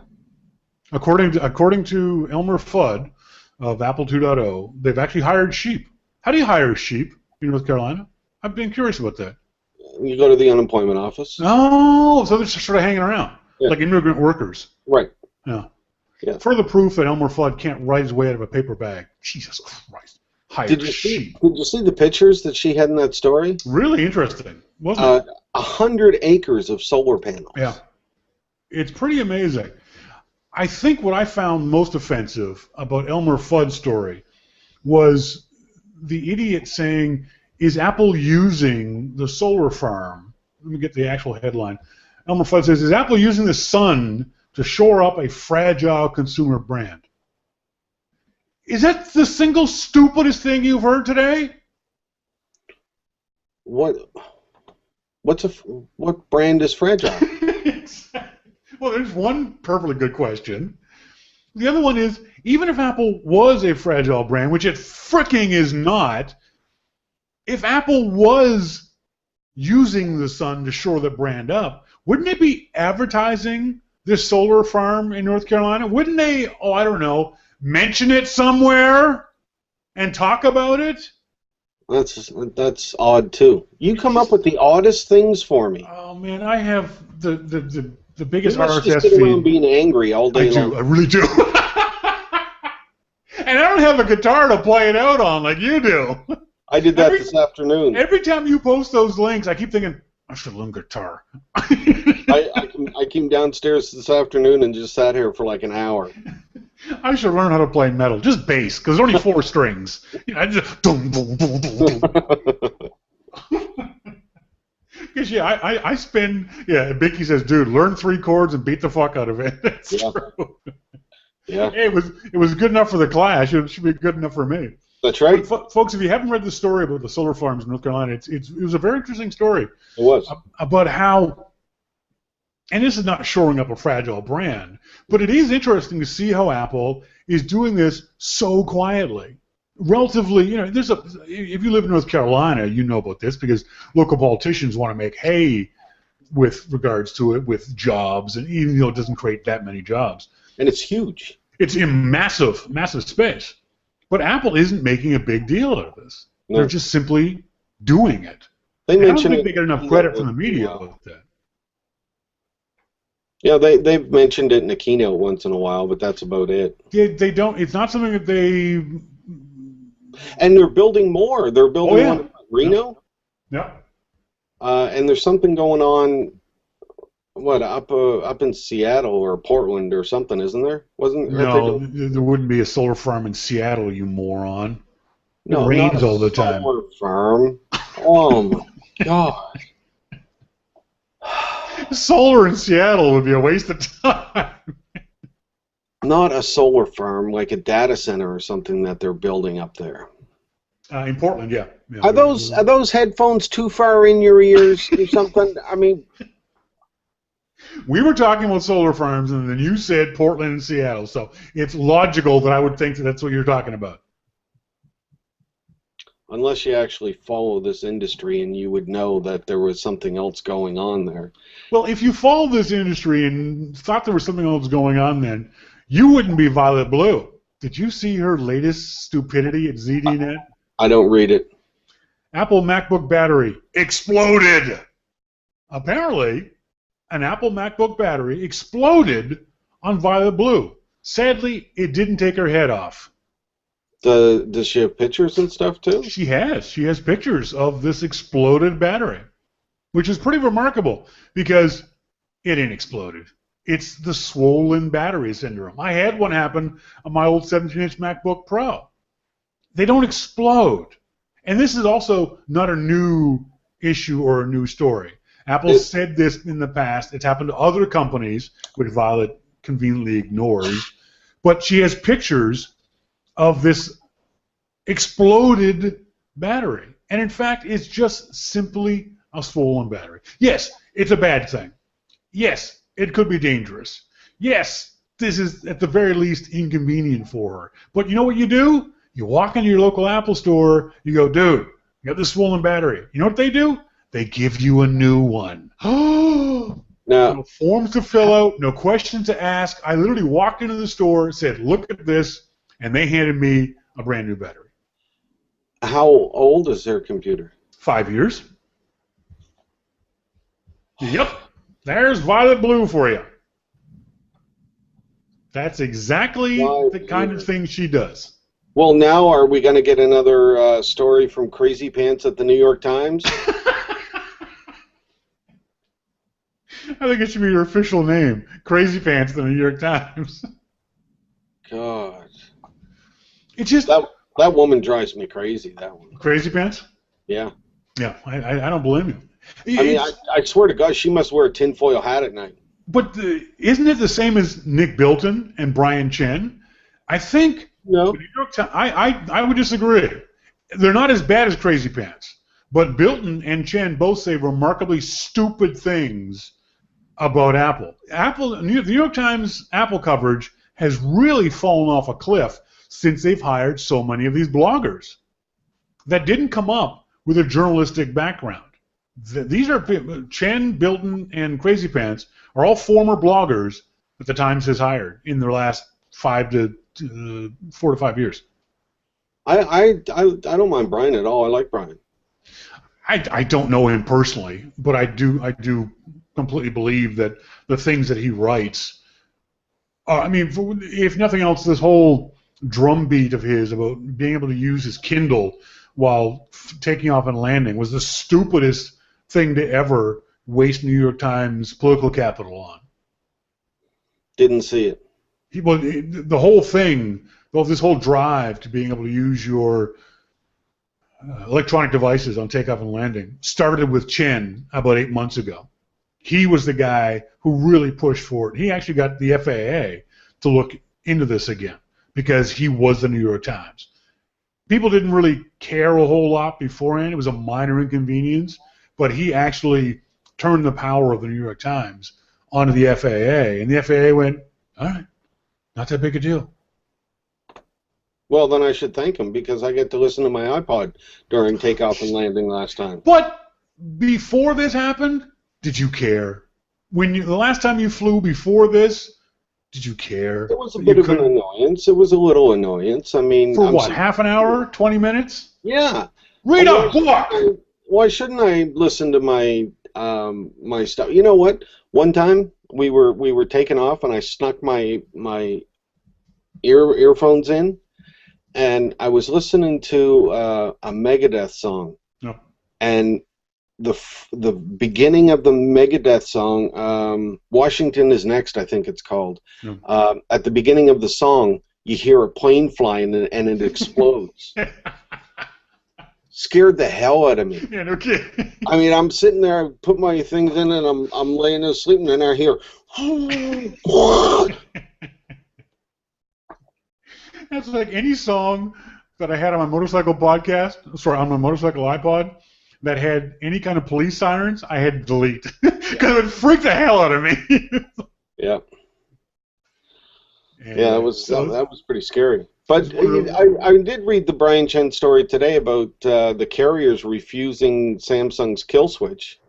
According to Elmer Fudd of Apple 2.0, they've actually hired sheep. How do you hire sheep in North Carolina? I've been curious about that. You go to the unemployment office. Oh, so they're just sort of hanging around, like immigrant workers. Right. Yeah. Yeah. Further proof that Elmer Fudd can't write his way out of a paper bag. Jesus Christ. Did you see the pictures that she had in that story? Really interesting, wasn't it? 100 acres of solar panels. Yeah. It's pretty amazing. I think what I found most offensive about Elmer Fudd's story was the idiot saying, is Apple using the solar farm? Let me get the actual headline. Elmer Fudd says, is Apple using the sun to shore up a fragile consumer brand? Is that the single stupidest thing you've heard today? What brand is fragile? Well, there's one perfectly good question. The other one is, even if Apple was a fragile brand, which it fricking is not, if Apple was using the sun to shore the brand up, wouldn't it be advertising this solar farm in North Carolina? Wouldn't they, oh, I don't know, mention it somewhere and talk about it? That's odd, too. You come up with the oddest things for me. Oh, man, I have the biggest RSS feed. You just sit around being angry all day long. I really do. And I don't have a guitar to play it out on like you do. I did that this afternoon. Every time you post those links, I keep thinking, I should learn guitar. I came downstairs this afternoon and just sat here for like an hour. I should learn how to play metal, just bass, because there's only 4 strings. You know, I just boom, boom, boom, boom, boom. Because I spin. Yeah, Bicky says, "Dude, learn 3 chords and beat the fuck out of it." That's true. Yeah. Hey, it was good enough for the Clash. It should be good enough for me. That's right. But, folks, if you haven't read the story about the solar farms in North Carolina, it was a very interesting story. It was. About how, and this is not shoring up a fragile brand, but it is interesting to see how Apple is doing this so quietly. Relatively, you know, if you live in North Carolina, you know about this because local politicians want to make hay with regards to it, with jobs, and even though it doesn't create that many jobs. And it's huge. It's in massive, massive space. But Apple isn't making a big deal out of this. No. They're just simply doing it. I don't think they get enough credit from the media about that. Yeah, they've mentioned it in a keynote once in a while, but that's about it. They don't. It's not something that they. And they're building more. They're building one in Reno. Yeah. And there's something going on. What up in Seattle or Portland or something, isn't there? No, there wouldn't be a solar farm in Seattle, you moron. No, it rains all the time. Solar farm. Oh my god. Solar in Seattle would be a waste of time. Not a solar farm, like a data center or something that they're building up there. In Portland, yeah. Are those headphones too far in your ears or something? I mean. We were talking about solar farms, and then you said Portland and Seattle, so it's logical that I would think that that's what you're talking about. Unless you actually follow this industry, and you would know that there was something else going on there. Well, if you follow this industry and thought there was something else going on then, you wouldn't be Violet Blue. Did you see her latest stupidity at ZDNet? I don't read it. Apple MacBook battery exploded. Apparently, an Apple MacBook battery exploded on Violet Blue. Sadly, it didn't take her head off. Does she have pictures and stuff too? She has. She has pictures of this exploded battery, which is pretty remarkable because it ain't exploded. It's the swollen battery syndrome. I had one happen on my old 17-inch MacBook Pro. They don't explode. And this is also not a new issue or a new story. Apple said this in the past. It's happened to other companies, which Violet conveniently ignores. But she has pictures of this exploded battery. And in fact, it's just simply a swollen battery. Yes, it's a bad thing. Yes, it could be dangerous. Yes, this is at the very least inconvenient for her. But you know what you do? You walk into your local Apple store, you go, dude, you got this swollen battery. You know what they do? They give you a new one. No forms to fill out, no questions to ask. I literally walked into the store, said, look at this, and they handed me a brand new battery. How old is their computer? 5 years. Yep. There's Violet Blue for you. That's exactly the kind of thing she does. Well, now are we going to get another story from Crazy Pants at the New York Times? I think it should be your official name, Crazy Pants at the New York Times. God. It's just that woman drives me crazy, that one. Crazy Pants? Yeah. Yeah, I don't blame you. I mean, I swear to God, she must wear a tinfoil hat at night. But isn't it the same as Nick Bilton and Brian Chen? I think no. The New York Times, I would disagree. They're not as bad as Crazy Pants. But Bilton and Chen both say remarkably stupid things about Apple. The New York Times Apple coverage has really fallen off a cliff since they've hired so many of these bloggers that didn't come up with a journalistic background. These are Chen, Bilton, and Crazy Pants are all former bloggers that the Times has hired in their last 4 to 5 years. I don't mind Brian at all. I like Brian. I don't know him personally, but I do completely believe that the things that he writes. I mean, if nothing else, this whole drumbeat of his about being able to use his Kindle while taking off and landing was the stupidest thing to ever waste New York Times political capital on. Didn't see it. The whole thing, this whole drive to being able to use your electronic devices on takeoff and landing started with Chen about 8 months ago. He was the guy who really pushed for it. He actually got the FAA to look into this again because he was the New York Times. People didn't really care a whole lot beforehand. It was a minor inconvenience, but he actually turned the power of the New York Times onto the FAA, and the FAA went, all right, not that big a deal. Well, then I should thank him because I get to listen to my iPod during takeoff and landing last time. But before this happened, did you care? The last time you flew before this, did you care? It was a bit of an annoyance. It was a little annoyance. I mean, for what? Half an hour? 20 minutes? Yeah. Read a book. Why shouldn't I listen to my my stuff? You know what? One time we were taking off and I snuck my earphones in, and I was listening to a Megadeth song. No. And the beginning of the Megadeth song, Washington is Next, I think it's called. No. At the beginning of the song, you hear a plane flying and it explodes. Scared the hell out of me. Yeah, no kidding. I mean, I'm sitting there, I put my things in, and I'm laying there sleeping, and I hear. That's like any song that I had on my motorcycle on my motorcycle iPod, that had any kind of police sirens, I had to delete because it would freak the hell out of me. Yeah. And yeah, that was pretty scary. But I did read the Brian Chen story today about the carriers refusing Samsung's kill switch.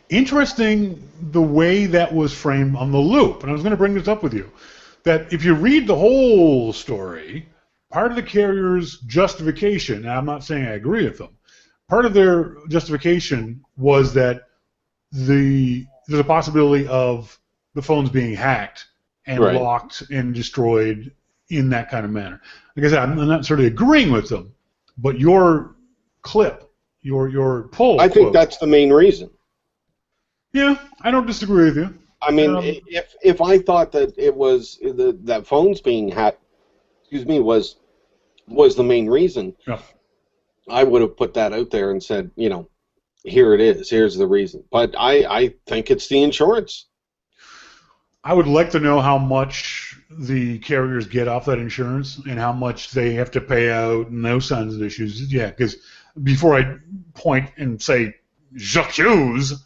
Interesting the way that was framed on the Loop, and I was going to bring this up with you, that if you read the whole story, part of the carrier's justification, and I'm not saying I agree with them, part of their justification was that there's a possibility of the phones being hacked and locked and destroyed in that kind of manner. Like I said, I'm not necessarily agreeing with them, but your clip, your poll. I think that's the main reason. Yeah, I don't disagree with you. I mean, if I thought that it was that phones being hacked, was the main reason, yeah, I would have put that out there and said, here it is, here's the reason. But I think it's the insurance. I would like to know how much the carriers get off that insurance and how much they have to pay out and those kinds of issues. Yeah, because before I point and say j'accuse,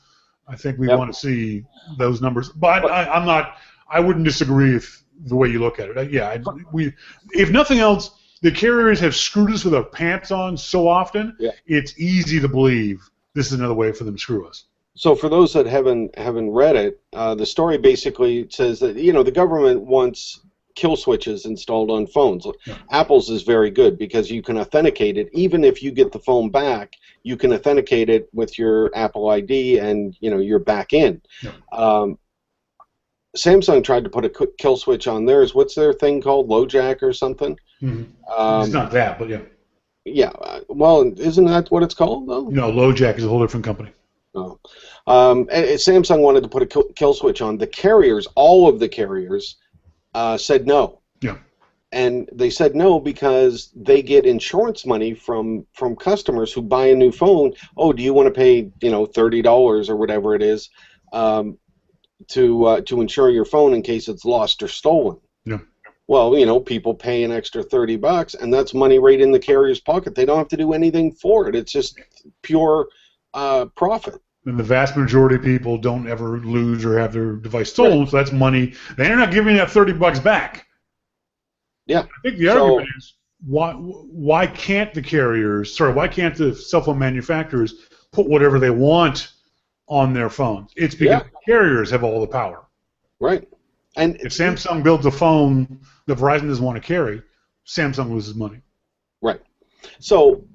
I think we want to see those numbers. But I wouldn't disagree with the way you look at it. If nothing else, the carriers have screwed us with our pants on so often, it's easy to believe this is another way for them to screw us. So for those that haven't read it, the story basically says that the government wants kill switches installed on phones. Yeah. Apple's is very good because you can authenticate it. Even if you get the phone back, you can authenticate it with your Apple ID and you're back in. Yeah. Samsung tried to put a kill switch on theirs. What's their thing called? LoJack or something? Mm-hmm. It's not that, but yeah. Yeah. Well, isn't that what it's called though? No, LoJack is a whole different company. Oh. And Samsung wanted to put a kill switch on. The carriers, all of the carriers, said no. Yeah. And they said no because they get insurance money from customers who buy a new phone. Oh, do you want to pay $30 or whatever it is to insure your phone in case it's lost or stolen? Yeah. Well, people pay an extra $30, and that's money right in the carrier's pocket. They don't have to do anything for it. It's just pure profit. And the vast majority of people don't ever lose or have their device stolen, so that's money. They're not giving you that $30 back. Yeah. I think the argument is why can't the carriers, why can't the cell phone manufacturers put whatever they want on their phones? It's because the carriers have all the power. Right. And if Samsung builds a phone that Verizon doesn't want to carry, Samsung loses money. Right. So,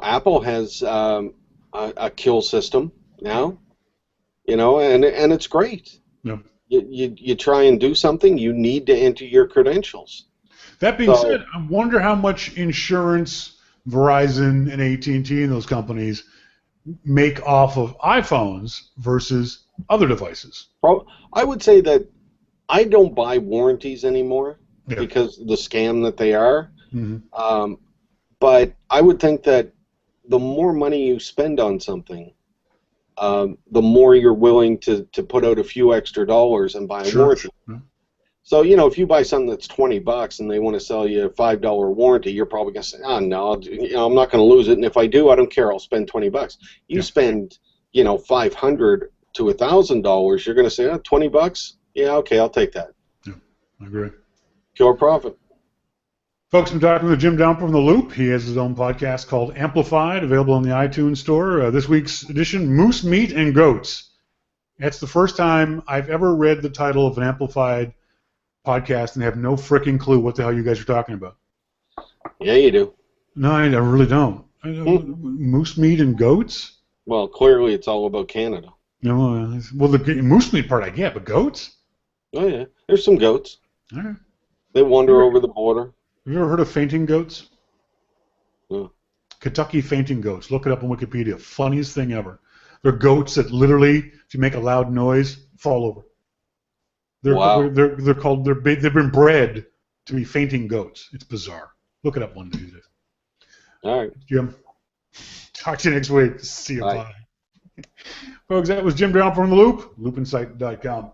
Apple has a kill system now, and it's great. Yeah. You try and do something, you need to enter your credentials. That being said, I wonder how much insurance Verizon and AT&T and those companies make off of iPhones versus other devices. I would say that I don't buy warranties anymore because of the scam that they are. Mm-hmm. But I would think that the more money you spend on something, the more you're willing to put out a few extra dollars and buy a warranty. Sure. So, if you buy something that's $20 and they want to sell you a $5 warranty, you're probably going to say, oh, no, I'm not going to lose it. And if I do, I don't care. I'll spend $20. You spend, $500 to $1,000, you're going to say, oh, $20? Yeah, okay, I'll take that. Yeah, I agree. Pure profit. Folks, I'm talking with Jim Dalrymple from The Loop. He has his own podcast called Amplified, available in the iTunes store. This week's edition, Moose, Meat, and Goats. That's the first time I've ever read the title of an Amplified podcast and have no freaking clue what the hell you guys are talking about. Yeah, you do. No, I really don't. Moose, meat, and goats? Well, clearly it's all about Canada. No, well, the moose meat part I get, but goats? Oh, yeah. There's some goats. All right. They wander over the border. Have you ever heard of fainting goats? No. Kentucky fainting goats. Look it up on Wikipedia. Funniest thing ever. They're goats that literally, if you make a loud noise, fall over. Wow. They've been bred to be fainting goats. It's bizarre. Look it up one day. All right. Jim, talk to you next week. See you. Bye. Folks, that was Jim Dalrymple from The Loop, loopinsight.com.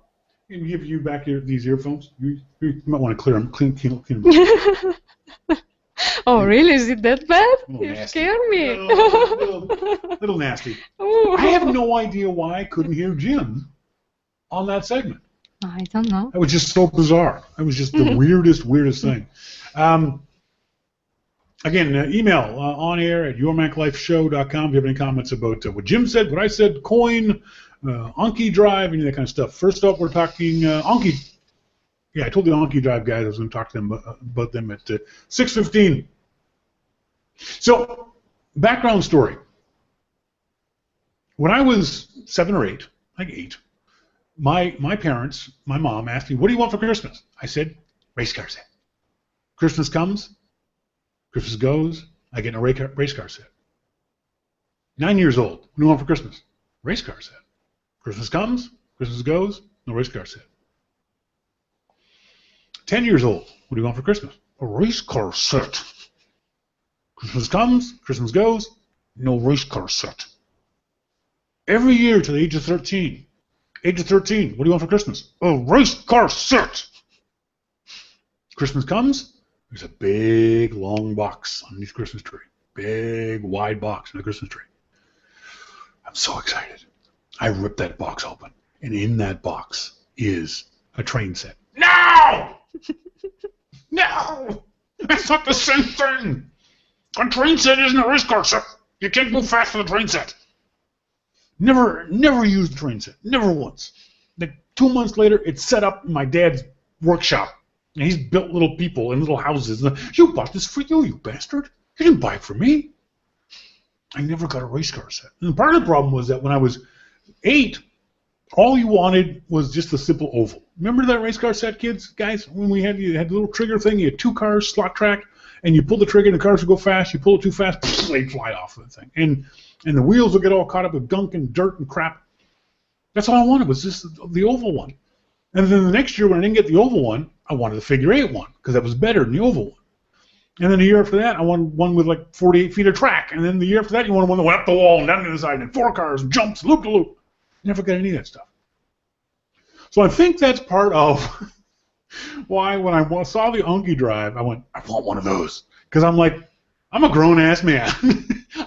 Can give you back these earphones? You might want to clear them. Clean them. Oh, really? Is it that bad? You nasty. scared me. Little nasty. Ooh. I have no idea why I couldn't hear Jim on that segment. I don't know. That was just so bizarre. That was just the weirdest thing. Again, email onair@yourmaclifeshow.com if you have any comments about what Jim said, what I said, coin, AnkiDrive, any of that kind of stuff. First up, we're talking Anki. Yeah, I told the AnkiDrive guys I was going to talk to them about them at 6:15. So, background story. When I was 7 or 8, like 8, my parents, my mom asked me, what do you want for Christmas? I said, race car set. Christmas comes, Christmas goes, I get a race car set. 9 years old, what do you want for Christmas? Race car set. Christmas comes, Christmas goes, no race car set. 10 years old, what do you want for Christmas? A race car set. Christmas comes, Christmas goes, no race car set. Every year to the age of 13. Age of 13, what do you want for Christmas? A race car set. Christmas comes, there's a big, long box underneath the Christmas tree. Big, wide box in the Christmas tree. I'm so excited. I ripped that box open, and in that box is a train set. No! No! That's not the same thing! A train set isn't a race car set. You can't move fast for the train set. Never used the train set. Never once. Like 2 months later, it's set up in my dad's workshop. And he's built little people in little houses. You bought this for you bastard. You didn't buy it for me. I never got a race car set. And part of the problem was that when I was 8, all you wanted was just a simple oval. Remember that race car set, guys? When you had the little trigger thing, you had 2 cars, slot track, and you pull the trigger and the cars would go fast. You pull it too fast, they'd fly off of the thing. And the wheels would get all caught up with gunk and dirt and crap. That's all I wanted was just the oval one. And then the next year when I didn't get the oval one, I wanted the figure 8 one because that was better than the oval one. And then the year after that, I wanted one with like 48 feet of track. And then the year after that, you wanted one that went up the wall and down to the side and 4 cars and jumps, loop-to-loop. Never got any of that stuff. So I think that's part of why when I saw the AnkiDrive, I went, I want one of those. Because I'm like, I'm a grown-ass man.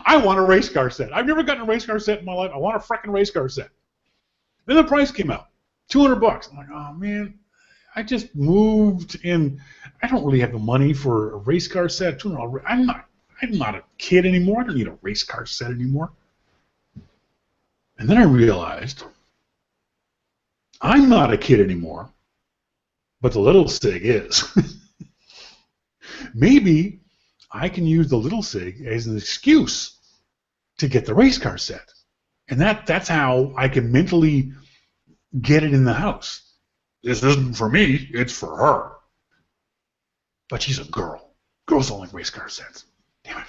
I want a race car set. I've never gotten a race car set in my life. I want a frickin' race car set. Then the price came out, $200. I'm like, oh man, I just moved, and I don't really have the money for a race car set. I'm not a kid anymore. I don't need a race car set anymore. And then I realized I'm not a kid anymore, but the little Sig is. Maybe I can use the little Sig as an excuse to get the race car set. And that's how I can mentally get it in the house. This isn't for me, it's for her. But she's a girl. Girls don't like race car sets. Damn it.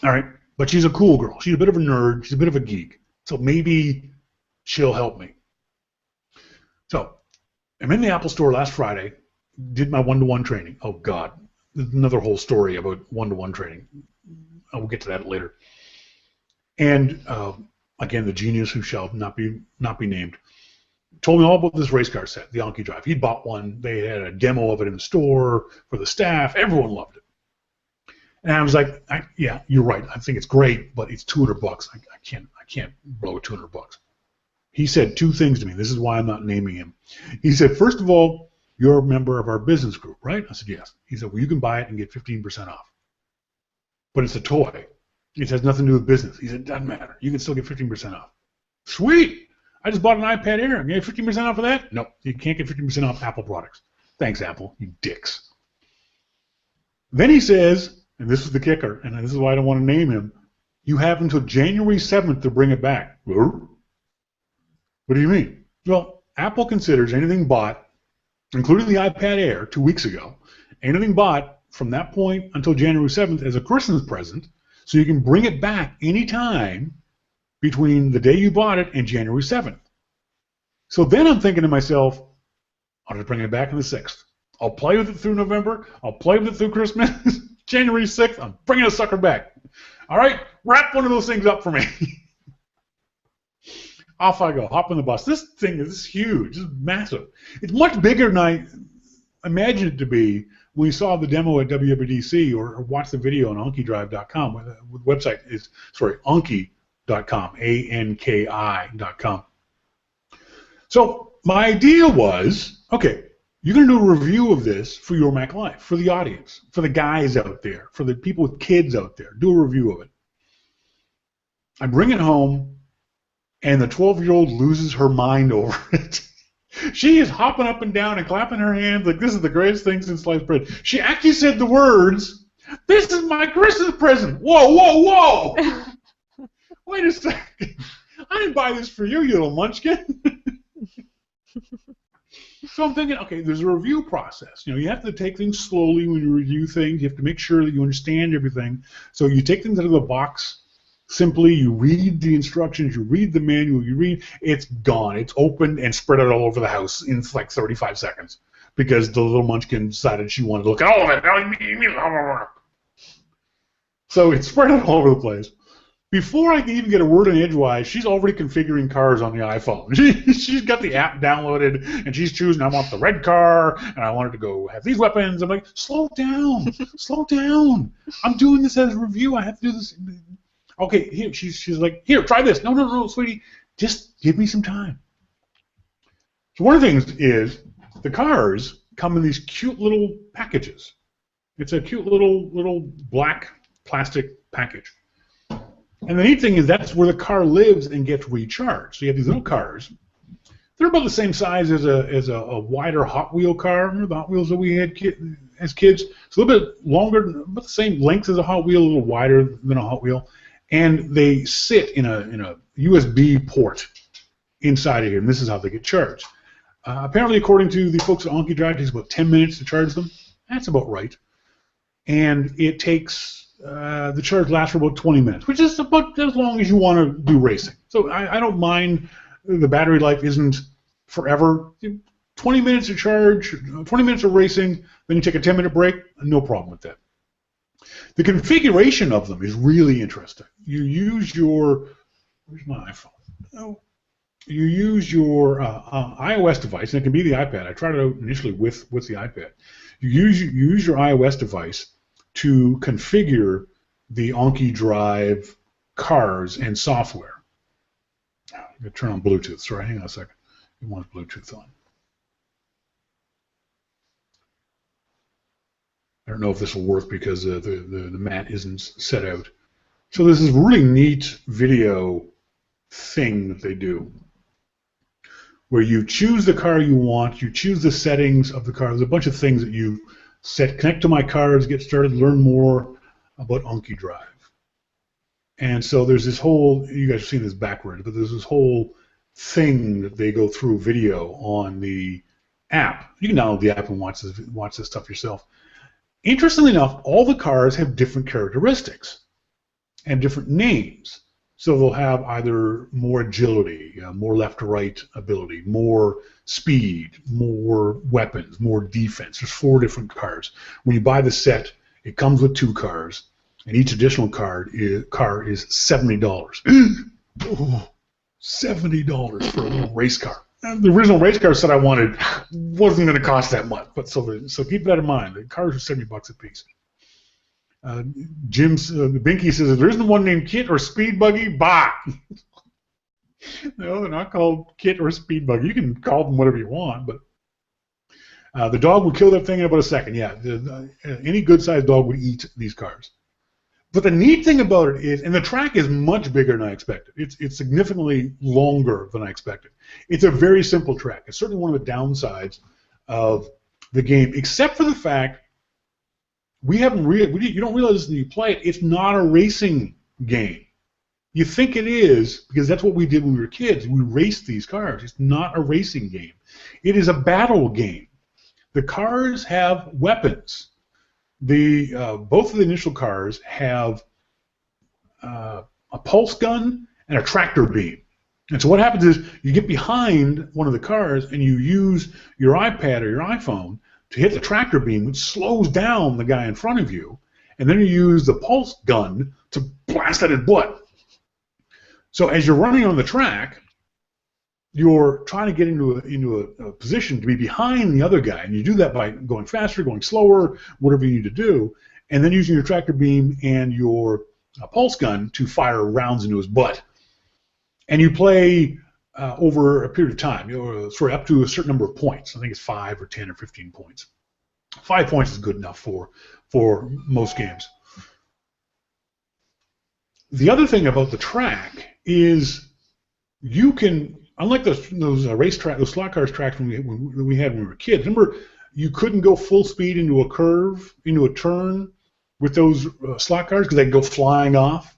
All right, but she's a cool girl. She's a bit of a nerd. She's a bit of a geek. So maybe she'll help me. So I'm in the Apple Store last Friday, did my one-to-one training. Oh, God. There's another whole story about one-to-one training. I will get to that later. And, again, the genius who shall not be named told me all about this race car set, the AnkiDrive. He'd bought one. They had a demo of it in the store for the staff. Everyone loved it. And I was like, yeah, you're right. I think it's great, but it's $200. I can't blow $200. He said two things to me. This is why I'm not naming him. He said, first of all, you're a member of our business group, right? I said, yes. He said, well, you can buy it and get 15% off. But it's a toy. It has nothing to do with business. He said, it doesn't matter. You can still get 15% off. Sweet. I just bought an iPad Air. You get 15% off of that? No, you can't get 15% off Apple products. Thanks, Apple, you dicks. Then he says, and this is the kicker, and this is why I don't want to name him, you have until January 7th to bring it back. What do you mean? Well, Apple considers anything bought, including the iPad Air 2 weeks ago, anything bought from that point until January 7th as a Christmas present, so you can bring it back anytime between the day you bought it and January 7th. So then I'm thinking to myself, I'll just bring it back on the 6th. I'll play with it through November. I'll play with it through Christmas. January 6th, I'm bringing a sucker back. All right, wrap one of those things up for me. Off I go, hop on the bus. This thing is huge. It's massive. It's much bigger than I imagined it to be when we saw the demo at WWDC or watched the video on AnkiDrive.com. The website is, Anki.com, ANKI.com. So my idea was, okay, you're going to do a review of this for Your Mac Life, for the audience, for the guys out there, for the people with kids out there. Do a review of it. I bring it home, and the 12-year-old loses her mind over it. She is hopping up and down and clapping her hands like this is the greatest thing since sliced bread. She actually said the words, "This is my Christmas present." Whoa, whoa, whoa. Wait a second. I didn't buy this for you, you little munchkin. So I'm thinking, okay, there's a review process. You know, you have to take things slowly when you review things. You have to make sure that you understand everything. So you take things out of the box simply. You read the instructions. You read the manual. You read. It's gone. It's opened and spread out all over the house in like 35 seconds because the little munchkin decided she wanted to look at all of it. So it's spread out all over the place. Before I can even get a word in edgewise, she's already configuring cars on the iPhone. She's got the app downloaded, and she's choosing, I want the red car, and I want her to go have these weapons. I'm like, slow down, slow down. I'm doing this as a review. I have to do this. Okay, here, she's like, here, try this. No, sweetie, just give me some time. So one of the things is the cars come in these cute little packages. It's a cute little black plastic package. And the neat thing is that's where the car lives and gets recharged. So you have these little cars. They're about the same size as a wider Hot Wheel car. Remember the Hot Wheels that we had as kids? It's a little bit longer, but the same length as a Hot Wheel, a little wider than a Hot Wheel. And they sit in a USB port inside of here, and this is how they get charged. Apparently, according to the folks at AnkiDrive, it takes about 10 minutes to charge them. That's about right. And it takes... the charge lasts for about 20 minutes, which is about as long as you want to do racing. So I don't mind the battery life isn't forever. 20 minutes of charge, 20 minutes of racing, then you take a 10-minute break, no problem with that. The configuration of them is really interesting. You use your, where's my iPhone? Oh, you use your iOS device, and it can be the iPad. I tried it out initially with the iPad. You use your iOS device to configure the AnkiDrive cars and software. I'm going to turn on Bluetooth. Sorry, hang on a second. It wants Bluetooth on. I don't know if this will work because the mat isn't set out. So this is a really neat video thing that they do, where you choose the car you want, you choose the settings of the car. There's a bunch of things that you set. Connect to my cars, get started, learn more about AnkiDrive. And so there's this whole, you guys have seen this backwards, but there's this whole thing that they go through video on the app. You can download the app and watch this stuff yourself. Interestingly enough, all the cars have different characteristics and different names. So they'll have either more agility, more left to right ability, more speed, more weapons, more defense. There's 4 different cars. When you buy the set, it comes with 2 cars, and each additional car is $70. Oh, $70 for a little race car. The original race car set I wanted wasn't going to cost that much, but so keep that in mind. The cars are $70 a piece. Binky says, if there isn't one named Kit or Speed Buggy, bah! No, they're not called Kit or Speed Buggy. You can call them whatever you want, but the dog would kill that thing in about a second. Yeah, any good-sized dog would eat these cars. But the neat thing about it is, and the track is much bigger than I expected. It's significantly longer than I expected. It's a very simple track. It's certainly one of the downsides of the game, except for the fact you don't realize when you play it, it's not a racing game. You think it is because that's what we did when we were kids. We raced these cars. It's not a racing game. It is a battle game. The cars have weapons. Both of the initial cars have a pulse gun and a tractor beam. And so what happens is you get behind one of the cars and you use your iPad or your iPhone to hit the tractor beam, which slows down the guy in front of you, and then you use the pulse gun to blast at his butt. So as you're running on the track, you're trying to get into a position to be behind the other guy, and you do that by going faster, going slower, whatever you need to do, and then using your tractor beam and your pulse gun to fire rounds into his butt. And you play over a period of time, up to a certain number of points. I think it's 5 or 10 or 15 points. 5 points is good enough for most games. The other thing about the track is you can, unlike those slot cars tracks we had when we were kids. Remember, you couldn't go full speed into a curve, into a turn with those slot cars because they'd go flying off.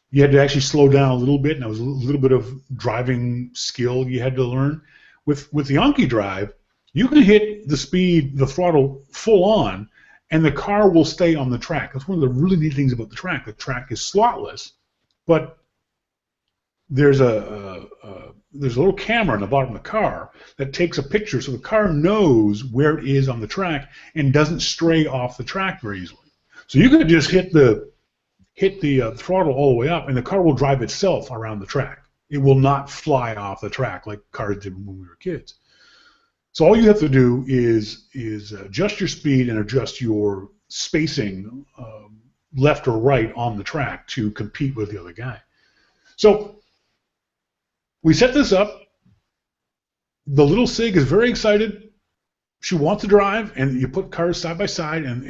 You had to actually slow down a little bit, and there was a little bit of driving skill you had to learn. With the AnkiDrive, you can hit the throttle full on, and the car will stay on the track. That's one of the really neat things about the track. The track is slotless, but there's a little camera in the bottom of the car that takes a picture, so the car knows where it is on the track and doesn't stray off the track very easily. So you could just hit the throttle all the way up, and the car will drive itself around the track. It will not fly off the track like cars did when we were kids. So all you have to do is adjust your speed and adjust your spacing left or right on the track to compete with the other guy. So we set this up. The little Sig is very excited. She wants to drive, and you put cars side by side, and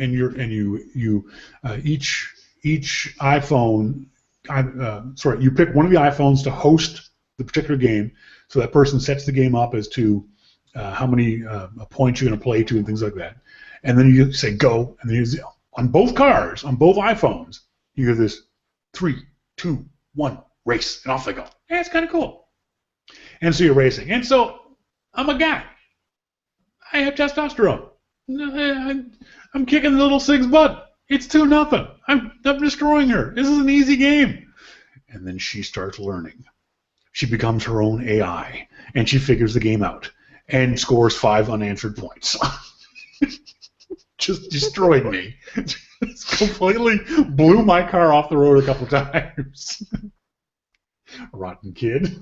each iPhone, you pick one of the iPhones to host the particular game, so that person sets the game up as to how many points you're going to play to and things like that. And then you say go, and then on both cars, on both iPhones, you hear this 3, 2, 1, race, and off they go. Yeah, it's kind of cool. And so you're racing. And so I'm a guy. I have testosterone. I'm kicking the little Sig's butt. It's 2-0. I'm destroying her. This is an easy game. And then she starts learning. She becomes her own AI, and she figures the game out and scores 5 unanswered points. Just destroyed me. Just completely blew my car off the road a couple times. Rotten kid.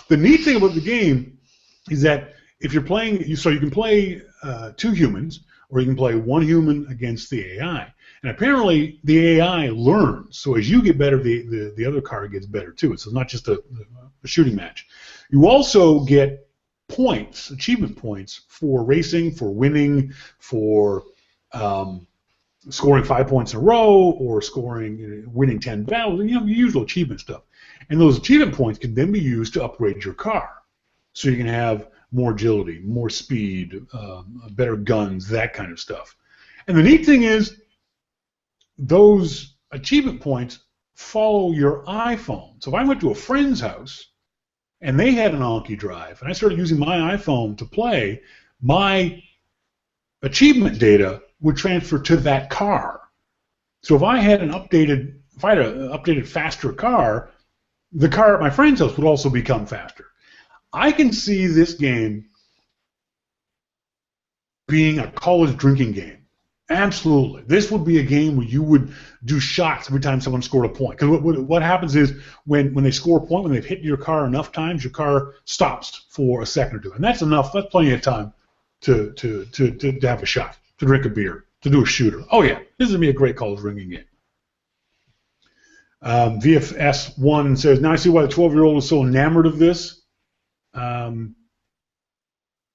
The neat thing about the game is that if you're playing, so you can play 2 humans, or you can play 1 human against the AI. And apparently the AI learns. So as you get better, the other car gets better too. So it's not just a shooting match. You also get points, achievement points, for racing, for winning, for scoring 5 points in a row, or winning 10 battles, usual achievement stuff. And those achievement points can then be used to upgrade your car. So you can have more agility, more speed, better guns, that kind of stuff. And the neat thing is, those achievement points follow your iPhone. So if I went to a friend's house and they had an AnkiDrive and I started using my iPhone to play, my achievement data would transfer to that car. So if I had an updated faster car, the car at my friend's house would also become faster. I can see this game being a college drinking game. Absolutely. This would be a game where you would do shots every time someone scored a point. Because what happens is when they score a point, when they've hit your car enough times, your car stops for a second or two. And that's enough. That's plenty of time to have a shot, to drink a beer, to do a shooter. Oh, yeah. This is going to be a great college drinking game. VFS1 says, now I see why the 12-year-old is so enamored of this.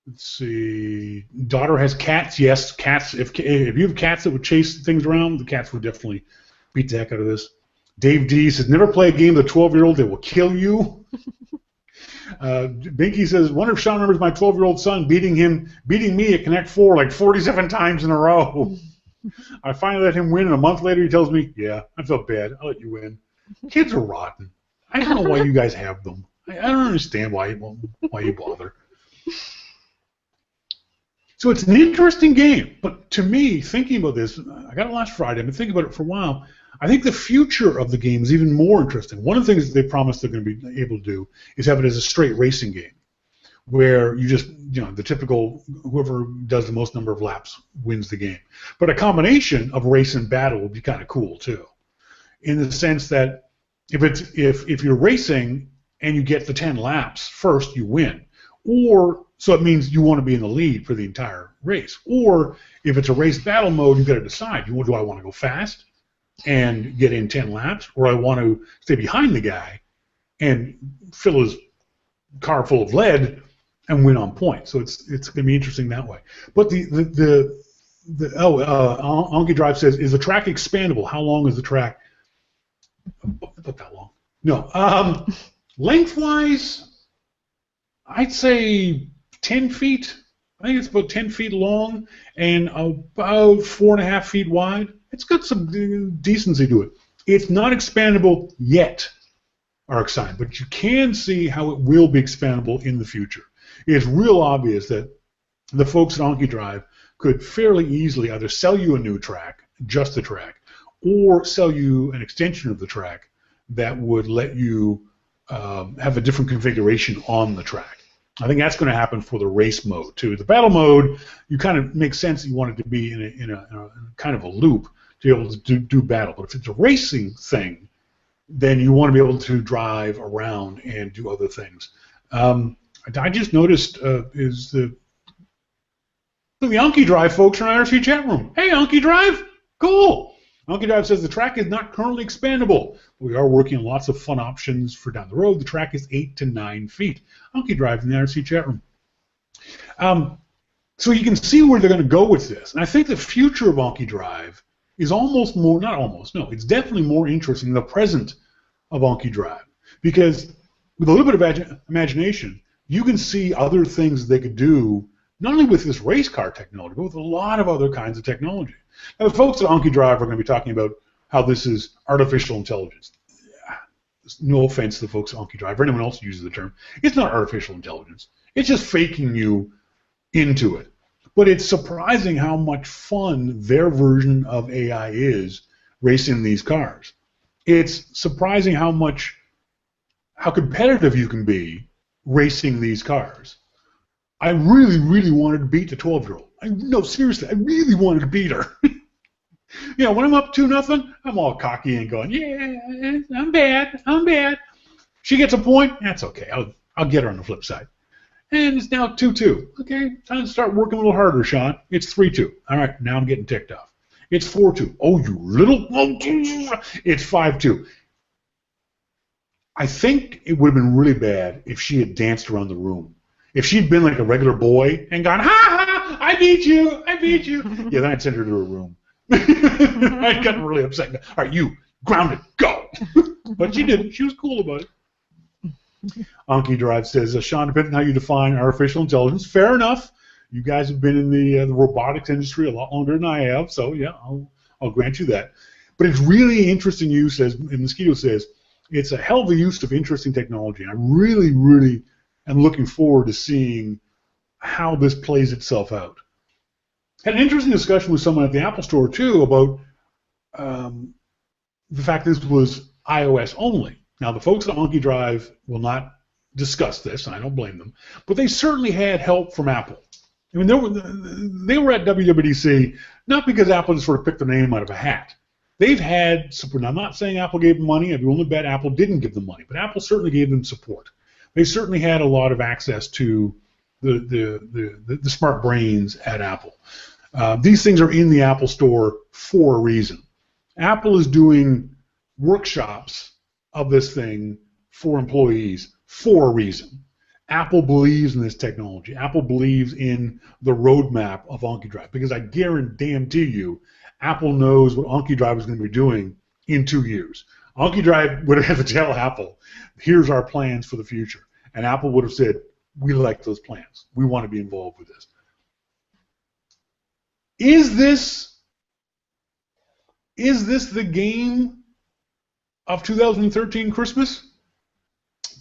Let's see. Daughter has cats. Yes, cats. If you have cats that would chase things around, the cats would definitely beat the heck out of this. Dave D says, never play a game with a 12-year-old. They will kill you. Binky says, wonder if Shawn remembers my 12-year-old son beating me at Connect 4 like 47 times in a row. I finally let him win, and a month later he tells me, yeah, I felt bad. I'll let you win. Kids are rotten. I don't know why you guys have them. I don't understand why you bother. So it's an interesting game, but to me, thinking about this, I got it last Friday, I've been thinking about it for a while, I think the future of the game is even more interesting. One of the things that they promised they're going to be able to do is have it as a straight racing game, where you just, the typical, whoever does the most number of laps wins the game. But a combination of race and battle would be kind of cool, too, in the sense that if you're racing and you get the 10 laps first, you win. So it means you want to be in the lead for the entire race. Or if it's a race battle mode, you've got to decide, do I want to go fast and get in 10 laps, or I want to stay behind the guy and fill his car full of lead and win on points. So it's going to be interesting that way. But AnkiDrive says, is the track expandable? How long is the track? Not that long. No. Lengthwise, I'd say 10 feet. I think it's about 10 feet long and about 4.5 feet wide. It's got some decency to it. It's not expandable yet, ArcSign, but you can see how it will be expandable in the future. It's real obvious that the folks at AnkiDrive could fairly easily either sell you a new track, just the track, or sell you an extension of the track that would let you have a different configuration on the track. I think that's going to happen for the race mode too. The battle mode, you kind of make sense that you want it to be in a kind of a loop to be able to do battle. But if it's a racing thing, then you want to be able to drive around and do other things. I just noticed is the AnkiDrive folks are in our IRC chat room. Hey, AnkiDrive, cool. AnkiDrive says the track is not currently expandable. We are working on lots of fun options for down the road. The track is 8 to 9 feet. AnkiDrive in the IRC chat room. So you can see where they're going to go with this. And I think the future of AnkiDrive is it's definitely more interesting than the present of AnkiDrive. Because with a little bit of imagination, you can see other things they could do, not only with this race car technology, but with a lot of other kinds of technology. Now, the folks at AnkiDrive are going to be talking about how this is artificial intelligence. No offense to the folks at AnkiDrive or anyone else who uses the term. It's not artificial intelligence. It's just faking you into it. But it's surprising how much fun their version of AI is racing these cars. It's surprising how competitive you can be racing these cars. I really, really wanted to beat the 12-year-old. No, seriously, I really wanted to beat her. When I'm up 2-0, I'm all cocky and going, yeah, I'm bad. She gets a point, that's okay. I'll get her on the flip side. And it's now 2-2. Okay, time to start working a little harder, Shawn. It's 3-2. All right, now I'm getting ticked off. It's 4-2. Oh, you little... It's 5-2. I think it would have been really bad if she had danced around the room If she'd been like a regular boy and gone, ha ha, I beat you, yeah, then I'd send her to her room. I'd gotten really upset. All right, you, grounded, go. But she didn't. She was cool about it. AnkiDrive says, Shawn, depending on how you define artificial intelligence, fair enough. You guys have been in the robotics industry a lot longer than I have, so yeah, I'll grant you that. But it's really interesting use, as Mosquito says, it's a hell of a use of interesting technology. I really, really am looking forward to seeing how this plays itself out. Had an interesting discussion with someone at the Apple Store, too, about the fact this was iOS only. Now, the folks at AnkiDrive will not discuss this, and I don't blame them, but they certainly had help from Apple. I mean, they were at WWDC not because Apple just sort of picked their name out of a hat. They've had support. Now, I'm not saying Apple gave them money. I'd only bet Apple didn't give them money, but Apple certainly gave them support. They certainly had a lot of access to the smart brains at Apple. These things are in the Apple Store for a reason. Apple is doing workshops of this thing for employees for a reason. Apple believes in this technology. Apple believes in the roadmap of AnkiDrive because I guarantee you Apple knows what AnkiDrive is going to be doing in 2 years. AnkiDrive would have to tell Apple, here's our plans for the future. And Apple would have said, we like those plans. We want to be involved with this. Is this the game of 2013 Christmas?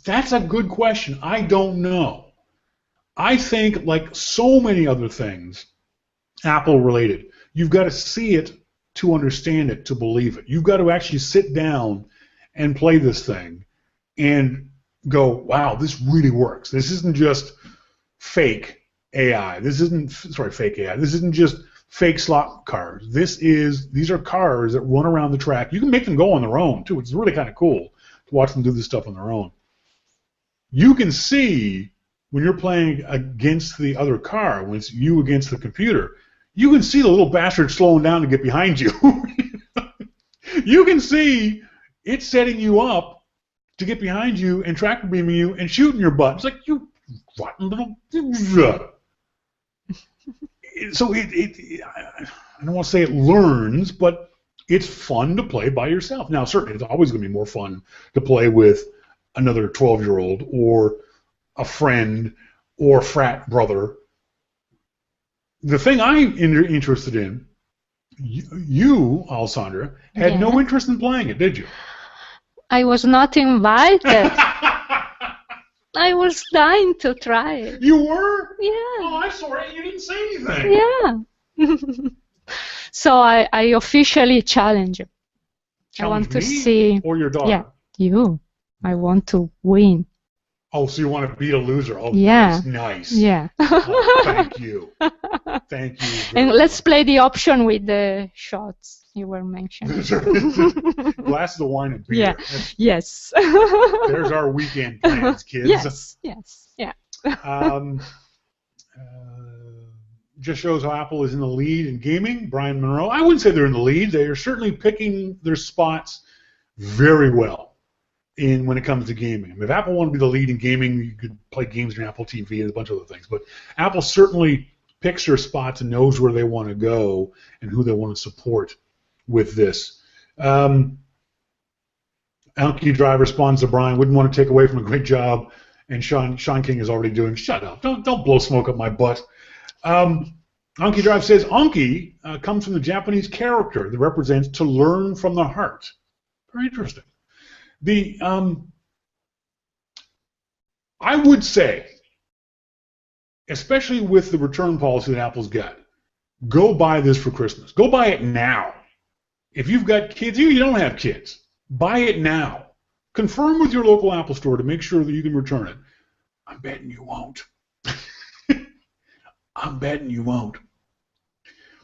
That's a good question. I don't know. I think, like so many other things, Apple related, you've got to see it to understand it, to believe it. You've got to actually sit down and play this thing and go, wow, this really works. This isn't just fake AI. This isn't just fake slot cars. These are cars that run around the track. You can make them go on their own too. It's really kind of cool to watch them do this stuff on their own. You can see when you're playing against the other car, when it's you against the computer, you can see the little bastard slowing down to get behind you. You can see it setting you up to get behind you and tractor beaming you and shooting your butt. It's like, you rotten little... So I don't want to say it learns, but it's fun to play by yourself. Now, certainly, it's always going to be more fun to play with another 12-year-old or a friend or frat brother. The thing I'm interested in, you, Alessandra, had no interest in playing it, did you? I was not invited. I was dying to try it. You were? Yeah. Oh, I'm sorry. You didn't say anything. Yeah. So I officially challenge you. I want to see. Or your daughter? Yeah, you. I want to win. Oh, so you want to beat a loser? Oh, yeah. Nice. Yeah. Oh, thank you. Thank you. And let's play the option with the shots you were mentioning. Glasses of wine and beer. Yeah. Yes. There's our weekend plans, kids. Yes. Yes. Yeah. Just shows how Apple is in the lead in gaming. Brian Monroe. I wouldn't say they're in the lead. They are certainly picking their spots very well when it comes to gaming. I mean, if Apple wanted to be the lead in gaming, you could play games on Apple TV and a bunch of other things. But Apple certainly picks their spots and knows where they want to go and who they want to support with this. AnkiDrive responds to Brian, wouldn't want to take away from a great job, and Shawn King is already doing, shut up, don't blow smoke up my butt. AnkiDrive says, Anki comes from the Japanese character that represents to learn from the heart. Very interesting. I would say, especially with the return policy that Apple's got, go buy this for Christmas. Go buy it now. If you've got kids, you don't have kids, buy it now. Confirm with your local Apple store to make sure that you can return it. I'm betting you won't. I'm betting you won't.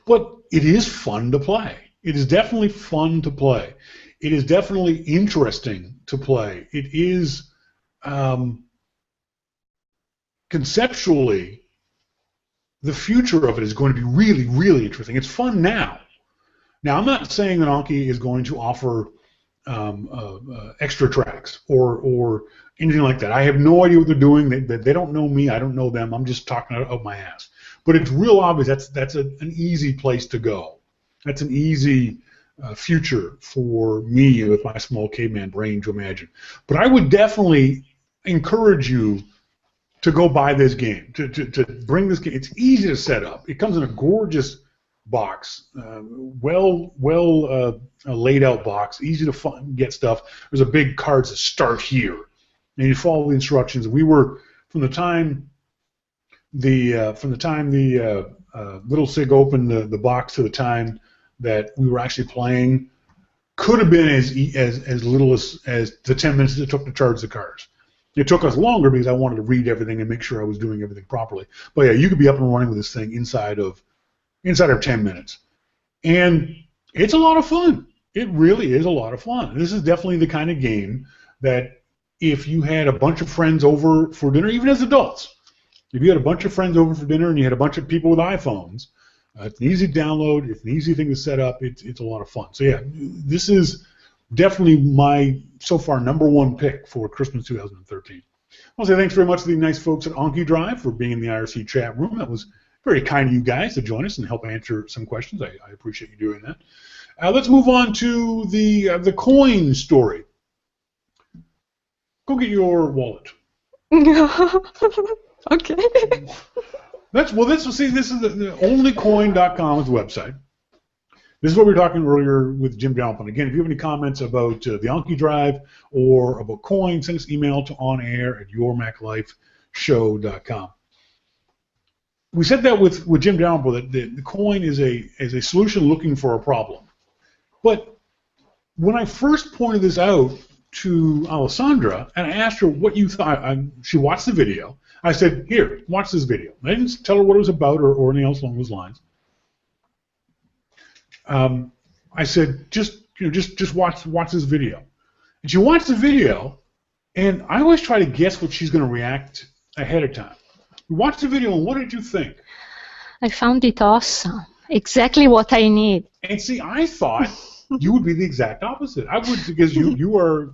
But it is fun to play. It is definitely fun to play. It is definitely interesting to play. It is conceptually, the future of it is going to be really, really interesting. It's fun now. Now, I'm not saying that Anki is going to offer extra tracks or anything like that. I have no idea what they're doing. They don't know me. I don't know them. I'm just talking out of my ass. But it's real obvious that's an easy place to go. That's an easy future for me with my small caveman brain to imagine. But I would definitely encourage you to go buy this game, to bring this game. It's easy to set up. It comes in a gorgeous box, well laid out box, easy to get stuff. There's a big cards that start here, and you follow the instructions. We were from the time the little Sig opened the box to the time that we were actually playing, could have been as little as the 10 minutes it took to charge the cards. It took us longer because I wanted to read everything and make sure I was doing everything properly. But yeah, you could be up and running with this thing inside of 10 minutes. And it's a lot of fun. It really is a lot of fun. This is definitely the kind of game that if you had a bunch of friends over for dinner, even as adults, if you had a bunch of friends over for dinner and you had a bunch of people with iPhones, it's an easy download, it's an easy thing to set up, it's a lot of fun. So yeah, this is definitely my, so far, #1 pick for Christmas 2013. I'll say thanks very much to the nice folks at AnkiDrive for being in the IRC chat room. That was very kind of you guys to join us and help answer some questions. I appreciate you doing that. Let's move on to the coin story. Go get your wallet. Okay. This is the onlycoin.com's website. This is what we were talking earlier with Jim Dalrymple. Again, if you have any comments about the AnkiDrive or about coin, send us email to onair@yourmaclifeshow.com. We said that with Jim Dalrymple, that the coin is a solution looking for a problem. But when I first pointed this out to Alessandra and I asked her what you thought, she watched the video. I said, "Here, watch this video." I didn't tell her what it was about or anything else along those lines. I said, just watch this video. And she watched the video, and I always try to guess what she's going to react ahead of time. We watched the video, and what did you think? I found it awesome. Exactly what I need. And see, I thought you would be the exact opposite. I would, because you are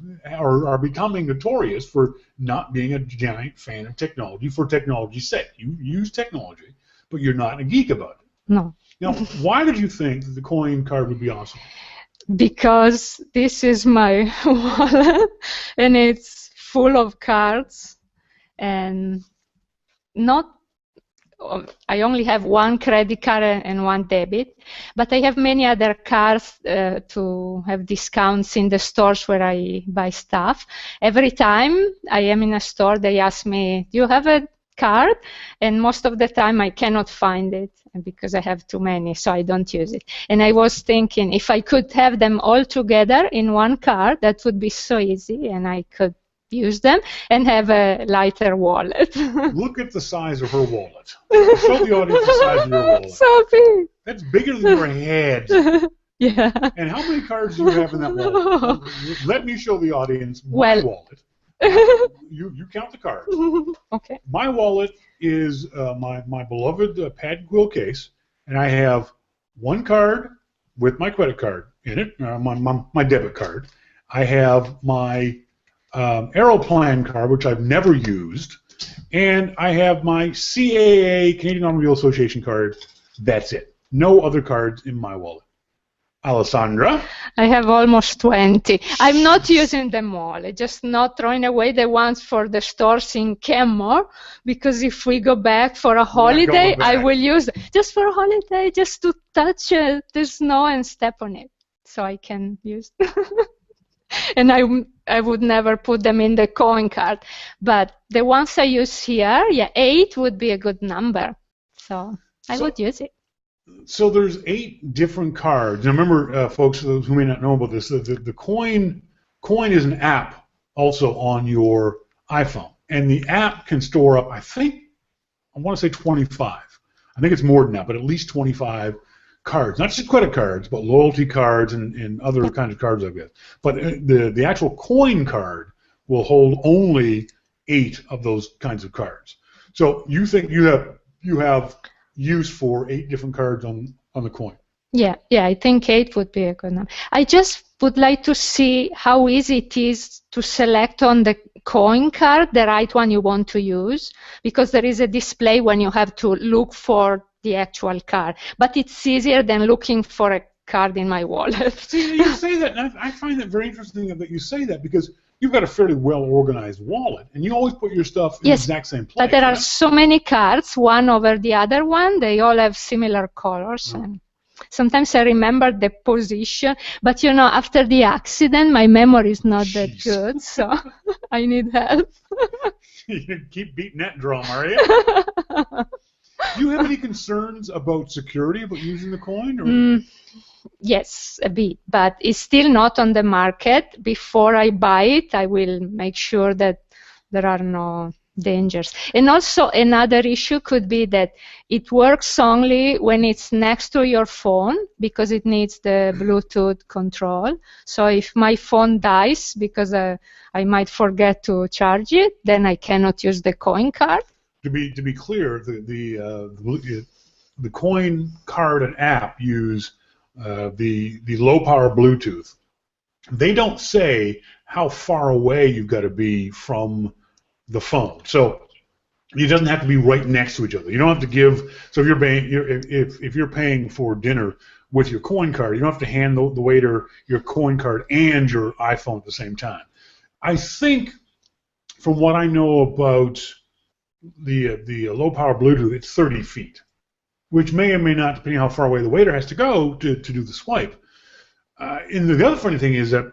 becoming notorious for not being a giant fan of technology for technology's sake. You use technology, but you're not a geek about it. No. Now, why did you think that the coin card would be awesome? Because this is my wallet, and it's full of cards, and I only have one credit card and one debit, but I have many other cards to have discounts in the stores where I buy stuff. Every time I am in a store, they ask me, "Do you have a card?" And most of the time I cannot find it because I have too many, so I don't use it. And I was thinking, if I could have them all together in one card, that would be so easy, and I could use them and have a lighter wallet. Look at the size of her wallet. Show the audience the size of your wallet. So big. That's bigger than your head. Yeah. And how many cards do you have in that wallet? Let me show the audience my wallet. You count the cards. Okay. My wallet is my beloved pad quill case, and I have one card with my credit card in it, my debit card. I have my Aeroplan card, which I've never used, and I have my CAA, Canadian Automobile Association card. That's it. No other cards in my wallet. Alessandra? I have almost 20. I'm not using them all. I'm just not throwing away the ones for the stores in Kenmore, because if we go back for a holiday, I will use it. Just for a holiday, just to touch the snow and step on it, so I can use them. And I would never put them in the coin card. But the ones I use here, yeah, 8 would be a good number. So I would use it. So there's 8 different cards. Now remember, folks, those who may not know about this, the coin is an app also on your iPhone. And the app can store up, I want to say 25. I think it's more than that, but at least 25 cards. Not just credit cards, but loyalty cards and other kinds of cards like that. But the actual coin card will hold only 8 of those kinds of cards. So you think you have use for 8 different cards on the coin? Yeah, yeah, I think 8 would be a good number. I just would like to see how easy it is to select on the coin card the right one you want to use, because there is a display when you have to look for the actual card. But it's easier than looking for a card in my wallet. See, you say that, and I find that very interesting that you say that, because you've got a fairly well-organized wallet, and you always put your stuff in the exact same place. But there are so many cards, one over the other one. They all have similar colors. And sometimes I remember the position, but you know, after the accident, my memory is not that good, so I need help. You keep beating that drum, are you? Do you have any concerns about security, about using the coin? Or? Yes, a bit, but it's still not on the market. Before I buy it, I will make sure that there are no dangers. And also another issue could be that it works only when it's next to your phone, because it needs the Bluetooth control. So if my phone dies because I might forget to charge it, then I cannot use the coin card. To be clear, the coin card and app use the low power Bluetooth. They don't say how far away you've got to be from the phone, so it doesn't have to be right next to each other. You don't have to give. So if you're paying for dinner with your coin card, you don't have to hand the waiter your coin card and your iPhone at the same time. I think, from what I know about the low power Bluetooth, it's 30 feet, which may or may not, depending on how far away the waiter has to go to do the swipe. And the other funny thing is that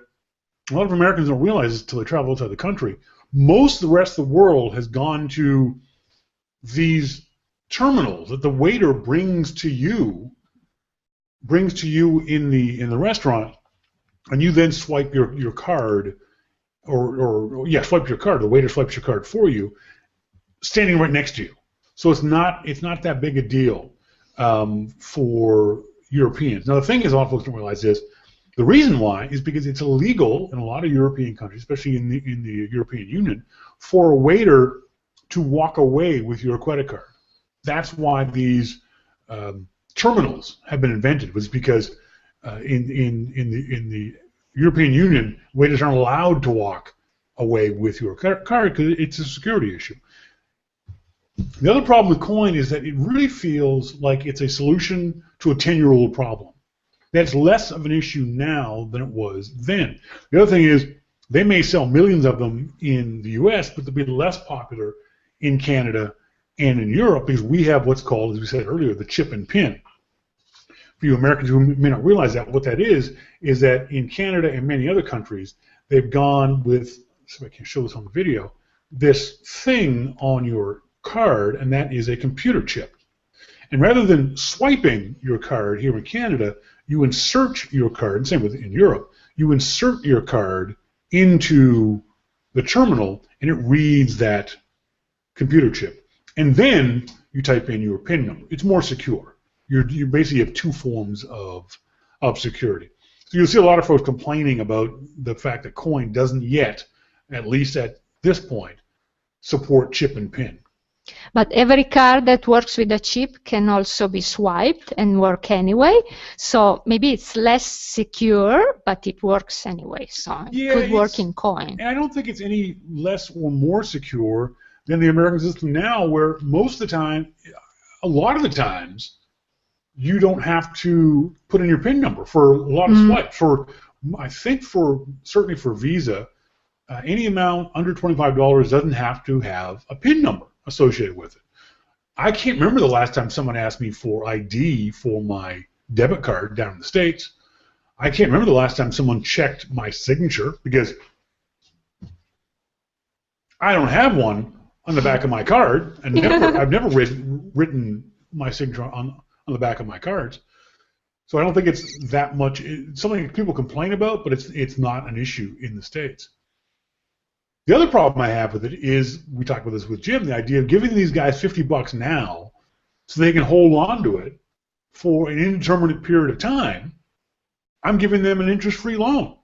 a lot of Americans don't realize this until they travel outside the country. Most of the rest of the world has gone to these terminals that the waiter brings to you in the restaurant, and you then swipe your card, swipe your card. The waiter swipes your card for you, standing right next to you. So it's not that big a deal for Europeans. Now the thing is, a lot of folks don't realize this. The reason why is because it's illegal in a lot of European countries, especially in the European Union, for a waiter to walk away with your credit card. That's why these terminals have been invented, was because in the European Union, waiters aren't allowed to walk away with your card because it's a security issue. The other problem with coin is that it really feels like it's a solution to a 10-year-old problem. That's less of an issue now than it was then. The other thing is, they may sell millions of them in the US, but they'll be less popular in Canada and in Europe, because we have what's called, as we said earlier, the chip and pin. For you Americans who may not realize that, what that is that in Canada and many other countries, they've gone with, so I can show this on the video, this thing on your card, and that is a computer chip. And rather than swiping your card here in Canada, you insert your card, and same with in Europe, you insert your card into the terminal, and it reads that computer chip. And then you type in your PIN number. It's more secure. You basically have two forms of security. So you'll see a lot of folks complaining about the fact that coin doesn't yet, at least at this point, support chip and PIN. But every card that works with a chip can also be swiped and work anyway. So maybe it's less secure, but it works anyway. So it could work in coin. And I don't think it's any less or more secure than the American system now, where most of the time, a lot of the times, you don't have to put in your PIN number for a lot of swipes. I think certainly for Visa, any amount under $25 doesn't have to have a PIN number associated with it. I can't remember the last time someone asked me for ID for my debit card down in the States. I can't remember the last time someone checked my signature, because I don't have one on the back of my card, and I've never written my signature on the back of my cards. So I don't think it's that much. It's something people complain about, but it's not an issue in the States. The other problem I have with it is, we talked about this with Jim, the idea of giving these guys $50 now so they can hold on to it for an indeterminate period of time. I'm giving them an interest-free loan.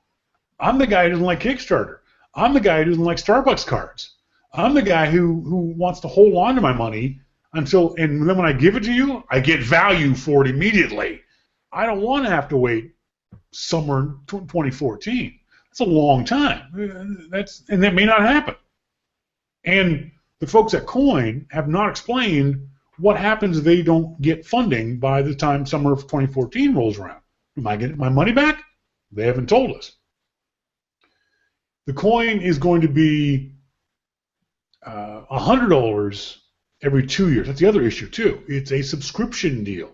I'm the guy who doesn't like Kickstarter. I'm the guy who doesn't like Starbucks cards. I'm the guy who wants to hold on to my money and then when I give it to you, I get value for it immediately. I don't want to have to wait summer 2014. That's a long time. And that may not happen. And the folks at Coin have not explained what happens if they don't get funding by the time summer of 2014 rolls around. Am I getting my money back? They haven't told us. The Coin is going to be $100 every 2 years. That's the other issue, too. It's a subscription deal.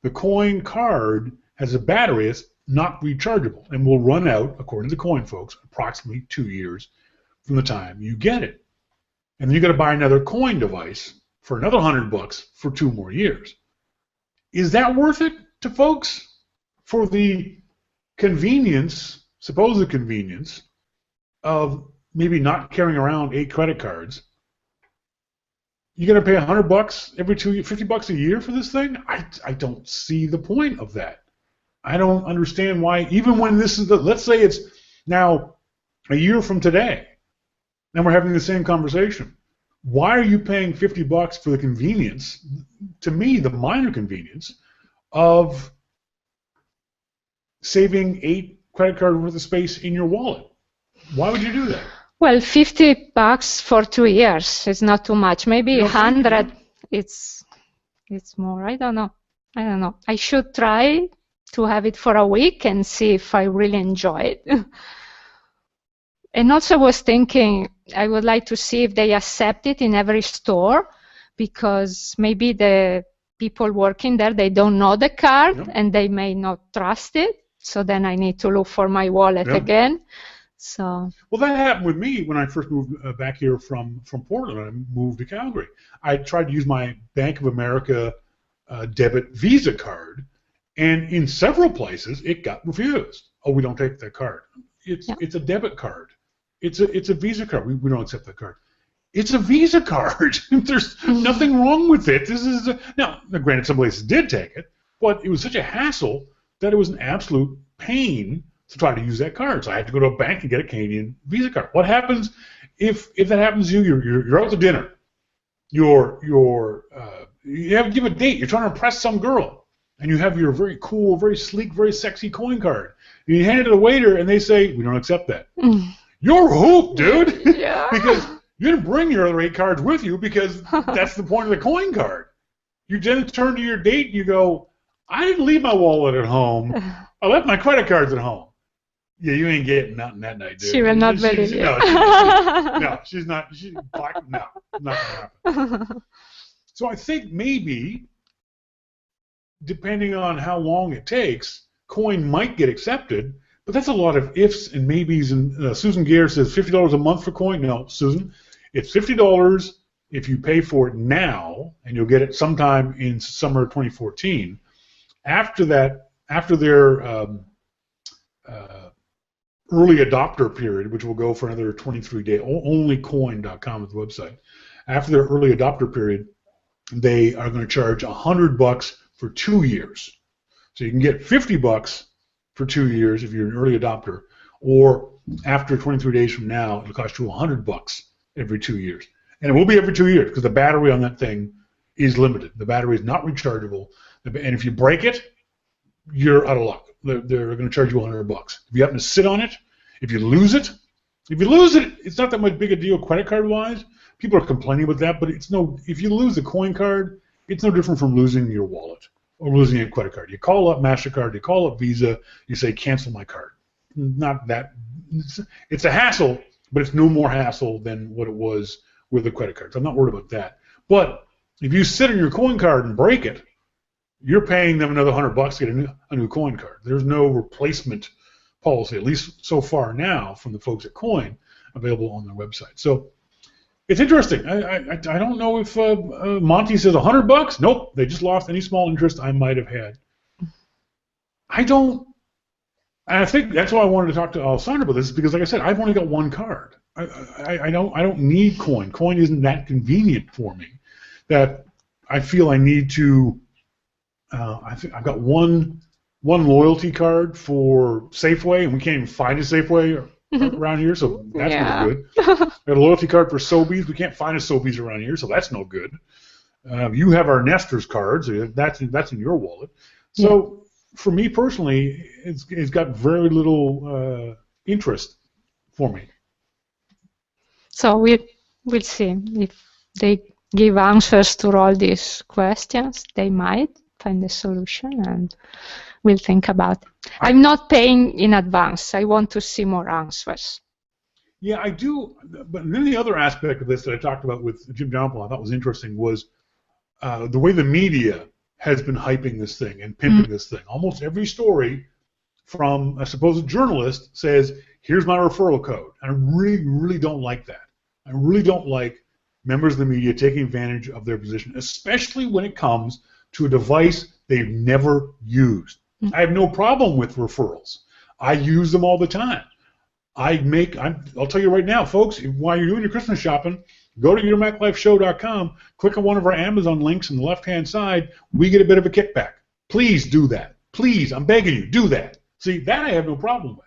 The Coin card has a battery that's not rechargeable and will run out, according to the Coin folks, approximately 2 years from the time you get it. And then you got to buy another Coin device for another $100 for 2 more years. Is that worth it to folks for the convenience, supposed convenience, of maybe not carrying around 8 credit cards? You got to pay $100 every 2 years, $50 a year for this thing? I don't see the point of that. I don't understand why, even when this is let's say it's now a year from today, and we're having the same conversation. Why are you paying $50 for the convenience, to me, the minor convenience, of saving 8 credit card worth of space in your wallet? Why would you do that? Well, $50 for 2 years is not too much. Maybe 100. It's more. I don't know. I should try to have it for a week and see if I really enjoy it. And also, I was thinking I would like to see if they accept it in every store, because maybe the people working there, they don't know the card and they may not trust it. So then I need to look for my wallet again. So. Well, that happened with me when I first moved back here from Portland. I moved to Calgary. I tried to use my Bank of America debit Visa card, and in several places it got refused. Oh, we don't take that card. It's a debit card. It's a Visa card. We don't accept that card. It's a Visa card. There's nothing wrong with it. This is now, granted, some places did take it, but it was such a hassle that it was an absolute pain to try to use that card. So I had to go to a bank and get a Canadian Visa card. What happens if that happens to you? You're out to dinner. You have a date. You're trying to impress some girl, and you have your very cool, very sleek, very sexy Coin card. And you hand it to the waiter, and they say, "We don't accept that." You're hooped, dude. Yeah. Because you didn't bring your other 8 cards with you, because that's the point of the Coin card. You then turn to your date and you go, "I didn't leave my wallet at home. I left my credit cards at home." Yeah, you ain't getting nothing that night, dude. She will not believe you. No, she's not. Not gonna happen. So I think maybe, depending on how long it takes, Coin might get accepted. But that's a lot of ifs and maybes. And Susan Gare says $50 a month for Coin. No, Susan, it's $50 if you pay for it now, and you'll get it sometime in summer 2014. After that, after their early adopter period, which will go for another 23 days, onlycoin.com is the website. After their early adopter period, they are going to charge $100 for 2 years. So you can get $50 for 2 years if you're an early adopter, or after 23 days from now, it'll cost you $100 every 2 years. And it will be every 2 years, because the battery on that thing is limited. The battery is not rechargeable, and if you break it, you're out of luck. They're going to charge you $100. If you happen to sit on it, if you lose it, it's not that much big a deal credit card wise. People are complaining about that, but if you lose the Coin card, it's no different from losing your wallet or losing a credit card. You call up MasterCard, you call up Visa, you say cancel my card. Not that. It's a hassle, but it's no more hassle than what it was with the credit cards. I'm not worried about that. But if you sit on your Coin card and break it, you're paying them another $100 to get a new Coin card. There's no replacement policy, at least so far now, from the folks at Coin, available on their website. So it's interesting. I don't know if Monty says $100. Nope, they just lost any small interest I might have had. And I think that's why I wanted to talk to Alessandra about this, because, like I said, I've only got one card. I don't need Coin. Coin isn't that convenient for me that I feel I need to. I've got one loyalty card for Safeway, and we can't even find a Safeway around here, so that's no good. I got a loyalty card for Sobeys. We can't find a Sobeys around here, so that's no good. You have our Nesters cards. That's in your wallet. So for me personally, it's got very little interest for me. So we'll see if they give answers to all these questions. They might find a solution, and we'll think about it. I'm not paying in advance. I want to see more answers. Yeah, I do. But then the other aspect of this that I talked about with Jim Dalrymple I thought was interesting was the way the media has been hyping this thing and pimping this thing. Almost every story from a supposed journalist says, here's my referral code. And I really, really don't like that. I really don't like members of the media taking advantage of their position, especially when it comes to a device they've never used. I have no problem with referrals. I use them all the time. I'll tell you right now, folks, while you're doing your Christmas shopping, go to yourmaclifeshow.com, click on one of our Amazon links on the left-hand side. We get a bit of a kickback. Please do that. Please, I'm begging you, do that. See, that I have no problem with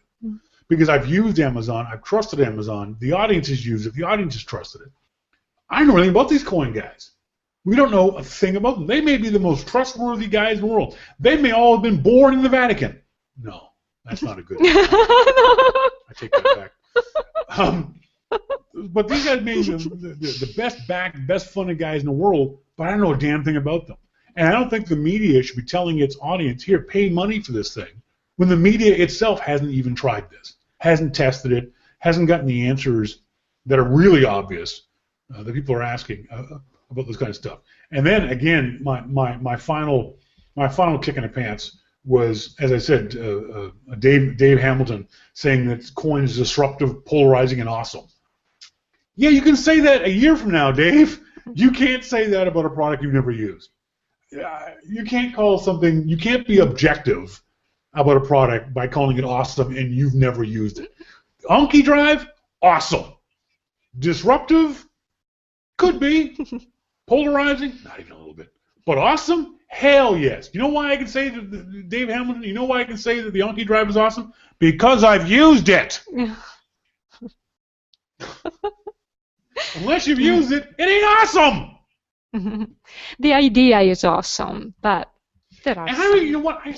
because I've used Amazon. I've trusted Amazon. The audience has used it. The audience has trusted it. I don't know anything about these coin guys. We don't know a thing about them. They may be the most trustworthy guys in the world. They may all have been born in the Vatican. No, that's not a good thing. I take that back. But these guys may be the best backed, best funded guys in the world, but I don't know a damn thing about them. And I don't think the media should be telling its audience, here, pay money for this thing, when the media itself hasn't even tried this, hasn't tested it, hasn't gotten the answers that are really obvious that people are asking about this kind of stuff. And then, again, my final kick in the pants was, as I said, Dave Hamilton saying that coin is disruptive, polarizing, and awesome. Yeah, you can say that a year from now, Dave. You can't say that about a product you've never used. You can't be objective about a product by calling it awesome and you've never used it. AnkiDrive, awesome. Disruptive, could be. Polarizing, not even a little bit. But awesome, hell yes. You know why I can say that Dave Hamilton, you know why I can say that the AnkiDrive is awesome? Because I've used it. Unless you've used it, it ain't awesome. The idea is awesome, but there are. And you know what? I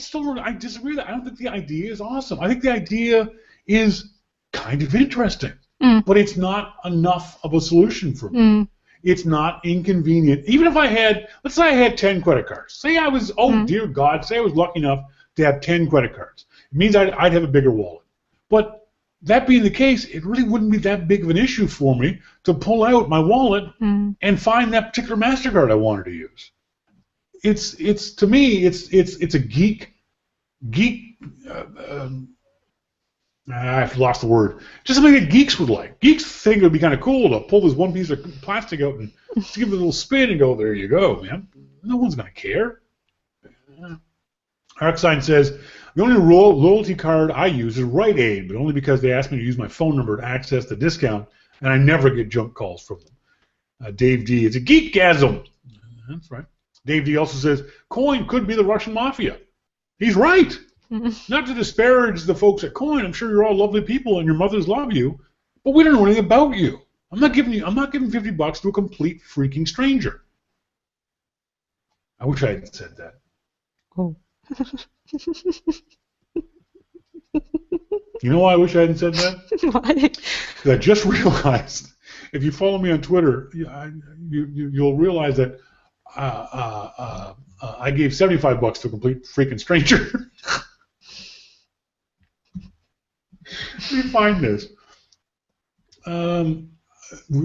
disagree with that. I don't think the idea is awesome. I think the idea is kind of interesting, but it's not enough of a solution for me. It's not inconvenient. Even if I had, let's say I had 10 credit cards. Say I was, dear God, say I was lucky enough to have 10 credit cards. It means I'd have a bigger wallet. But that being the case, it really wouldn't be that big of an issue for me to pull out my wallet and find that particular MasterCard I wanted to use. It's to me, it's a geek. I've lost the word. Just something that geeks would like. Geeks think it would be kind of cool to pull this one piece of plastic out and just give it a little spin and go, there you go, man. No one's going to care. Arcsign says, the only loyalty card I use is Rite Aid, but only because they asked me to use my phone number to access the discount, and I never get junk calls from them. Dave D, it's a geekgasm. That's right. Dave D also says, coin could be the Russian mafia. He's right. Not to disparage the folks at Coin. I'm sure you're all lovely people and your mothers love you, but we don't know anything about you. I'm not giving $50 to a complete freaking stranger. I wish I had said that. Oh. You know why I wish I hadn't said that? Why? Because I just realized, if you follow me on Twitter, you'll realize that I gave $75 to a complete freaking stranger. Let me find this.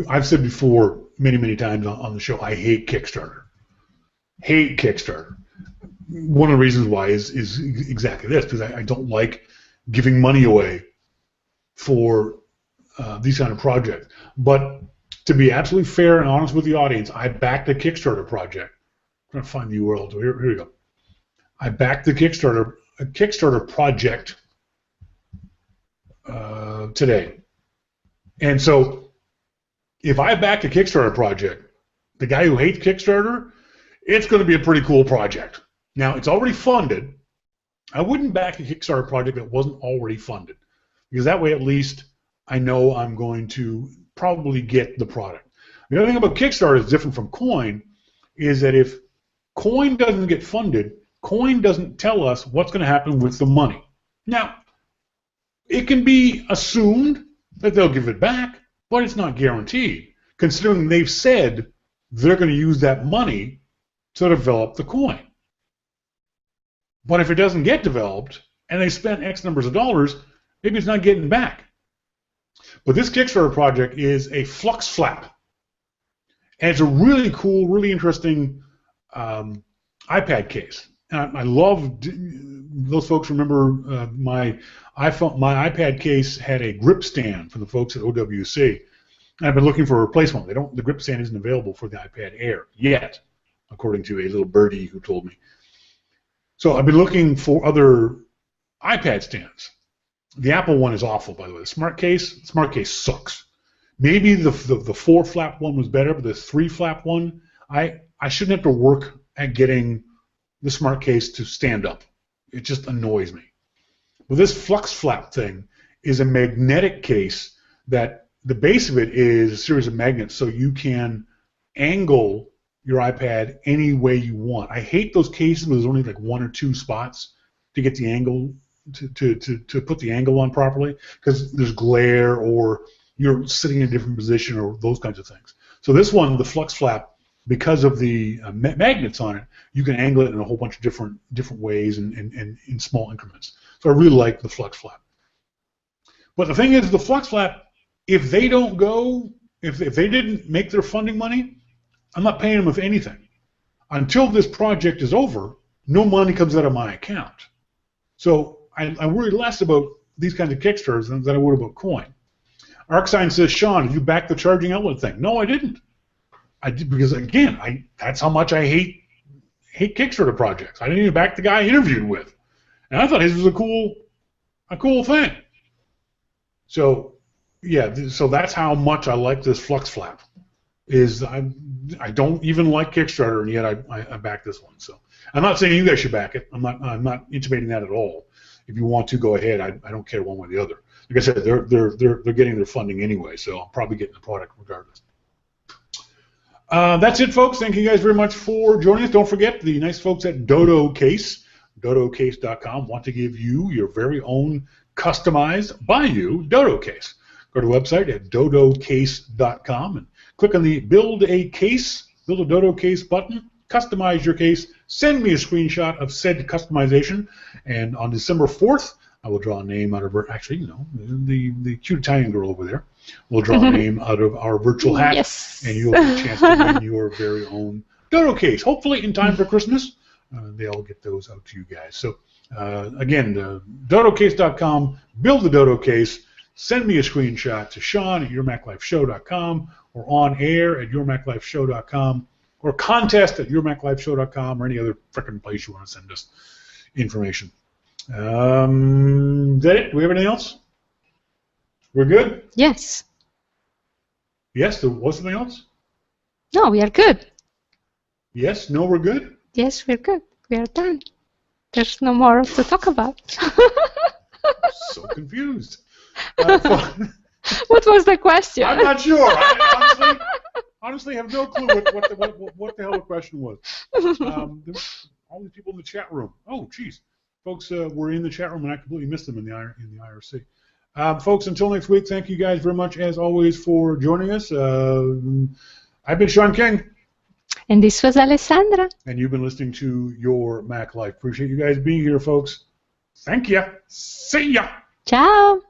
I've said before many times on the show, I hate Kickstarter. Hate Kickstarter. One of the reasons why is exactly this, because I don't like giving money away for these kind of projects. But to be absolutely fair and honest with the audience, I backed a Kickstarter project. I'm trying to find the URL. Here we go. I backed the Kickstarter project today. And so if I back a Kickstarter project, the guy who hates Kickstarter, it's going to be a pretty cool project. Now, it's already funded. I wouldn't back a Kickstarter project that wasn't already funded, because that way at least I know I'm going to probably get the product. The other thing about Kickstarter is different from Coin is that if Coin doesn't get funded, Coin doesn't tell us what's going to happen with the money. Now, it can be assumed that they'll give it back, but it's not guaranteed, considering they've said they're going to use that money to develop the coin. But if it doesn't get developed, and they spent X numbers of dollars, maybe it's not getting back. But this Kickstarter project is a flux flap. And it's a really cool, really interesting iPad case. And I love, those folks remember my iPad case had a grip stand from the folks at OWC. And I've been looking for a replacement. The grip stand isn't available for the iPad Air yet, according to a little birdie who told me. So I've been looking for other iPad stands. The Apple one is awful, by the way. The Smart case sucks. Maybe the 4-flap one was better, but the 3-flap one, I shouldn't have to work at getting the Smart case to stand up. It just annoys me. But this flux flap thing is a magnetic case that the base of it is a series of magnets, so you can angle your iPad any way you want. I hate those cases where there's only like 1 or 2 spots to get the angle to put the angle on properly, because there's glare or you're sitting in a different position or those kinds of things. So this one, the flux flap, because of the magnets on it, you can angle it in a whole bunch of different ways and in small increments. So I really like the flux flap. But the thing is, the flux flap, if they don't go, if they didn't make their funding money, I'm not paying them with anything. Until this project is over, no money comes out of my account. So I worry less about these kinds of Kickstarters than I would about coin. ArcSign says, Shawn, did you back the charging outlet thing? No, I didn't. I did because, again, that's how much I hate Kickstarter projects. I didn't even back the guy I interviewed with. And I thought his was a cool thing. So, yeah, so that's how much I like this flux flap. I don't even like Kickstarter, and yet I back this one. So I'm not saying you guys should back it. I'm not intimating that at all. If you want to, go ahead. I don't care one way or the other. Like I said, they're getting their funding anyway, so I'll probably get the product regardless. That's it, folks. Thank you guys very much for joining us. Don't forget, the nice folks at Dodo Case, dodocase.com, want to give you your very own customized, by you, Dodo Case. Go to the website at dodocase.com and click on the Build a Dodo Case button, customize your case, send me a screenshot of said customization, and on December 4th, I will draw a name out of the cute Italian girl over there. We'll draw a name out of our virtual hat, yes, and you'll get a chance to win your very own Dodo Case, hopefully in time for Christmas. They'll get those out to you guys. So, again, dodocase.com, build the Dodo Case, send me a screenshot to Shawn at yourmaclifeshow.com or on air at yourmaclifeshow.com or contest at yourmaclifeshow.com or any other frickin' place you want to send us information. Is that it? Do we have anything else? We're good? Yes. Yes? There was something else? No, we are good. Yes? No, we're good? Yes, we're good. We are done. There's no more to talk about. So confused. What was the question? I'm not sure. I honestly have no clue what the hell the question was. All these people in the chat room. Oh, geez. Folks were in the chat room and I completely missed them in the IRC. Folks, until next week, thank you guys very much, as always, for joining us. I've been Shawn King. And this was Alessandra. And you've been listening to Your Mac Life. Appreciate you guys being here, folks. Thank you. See ya. Ciao.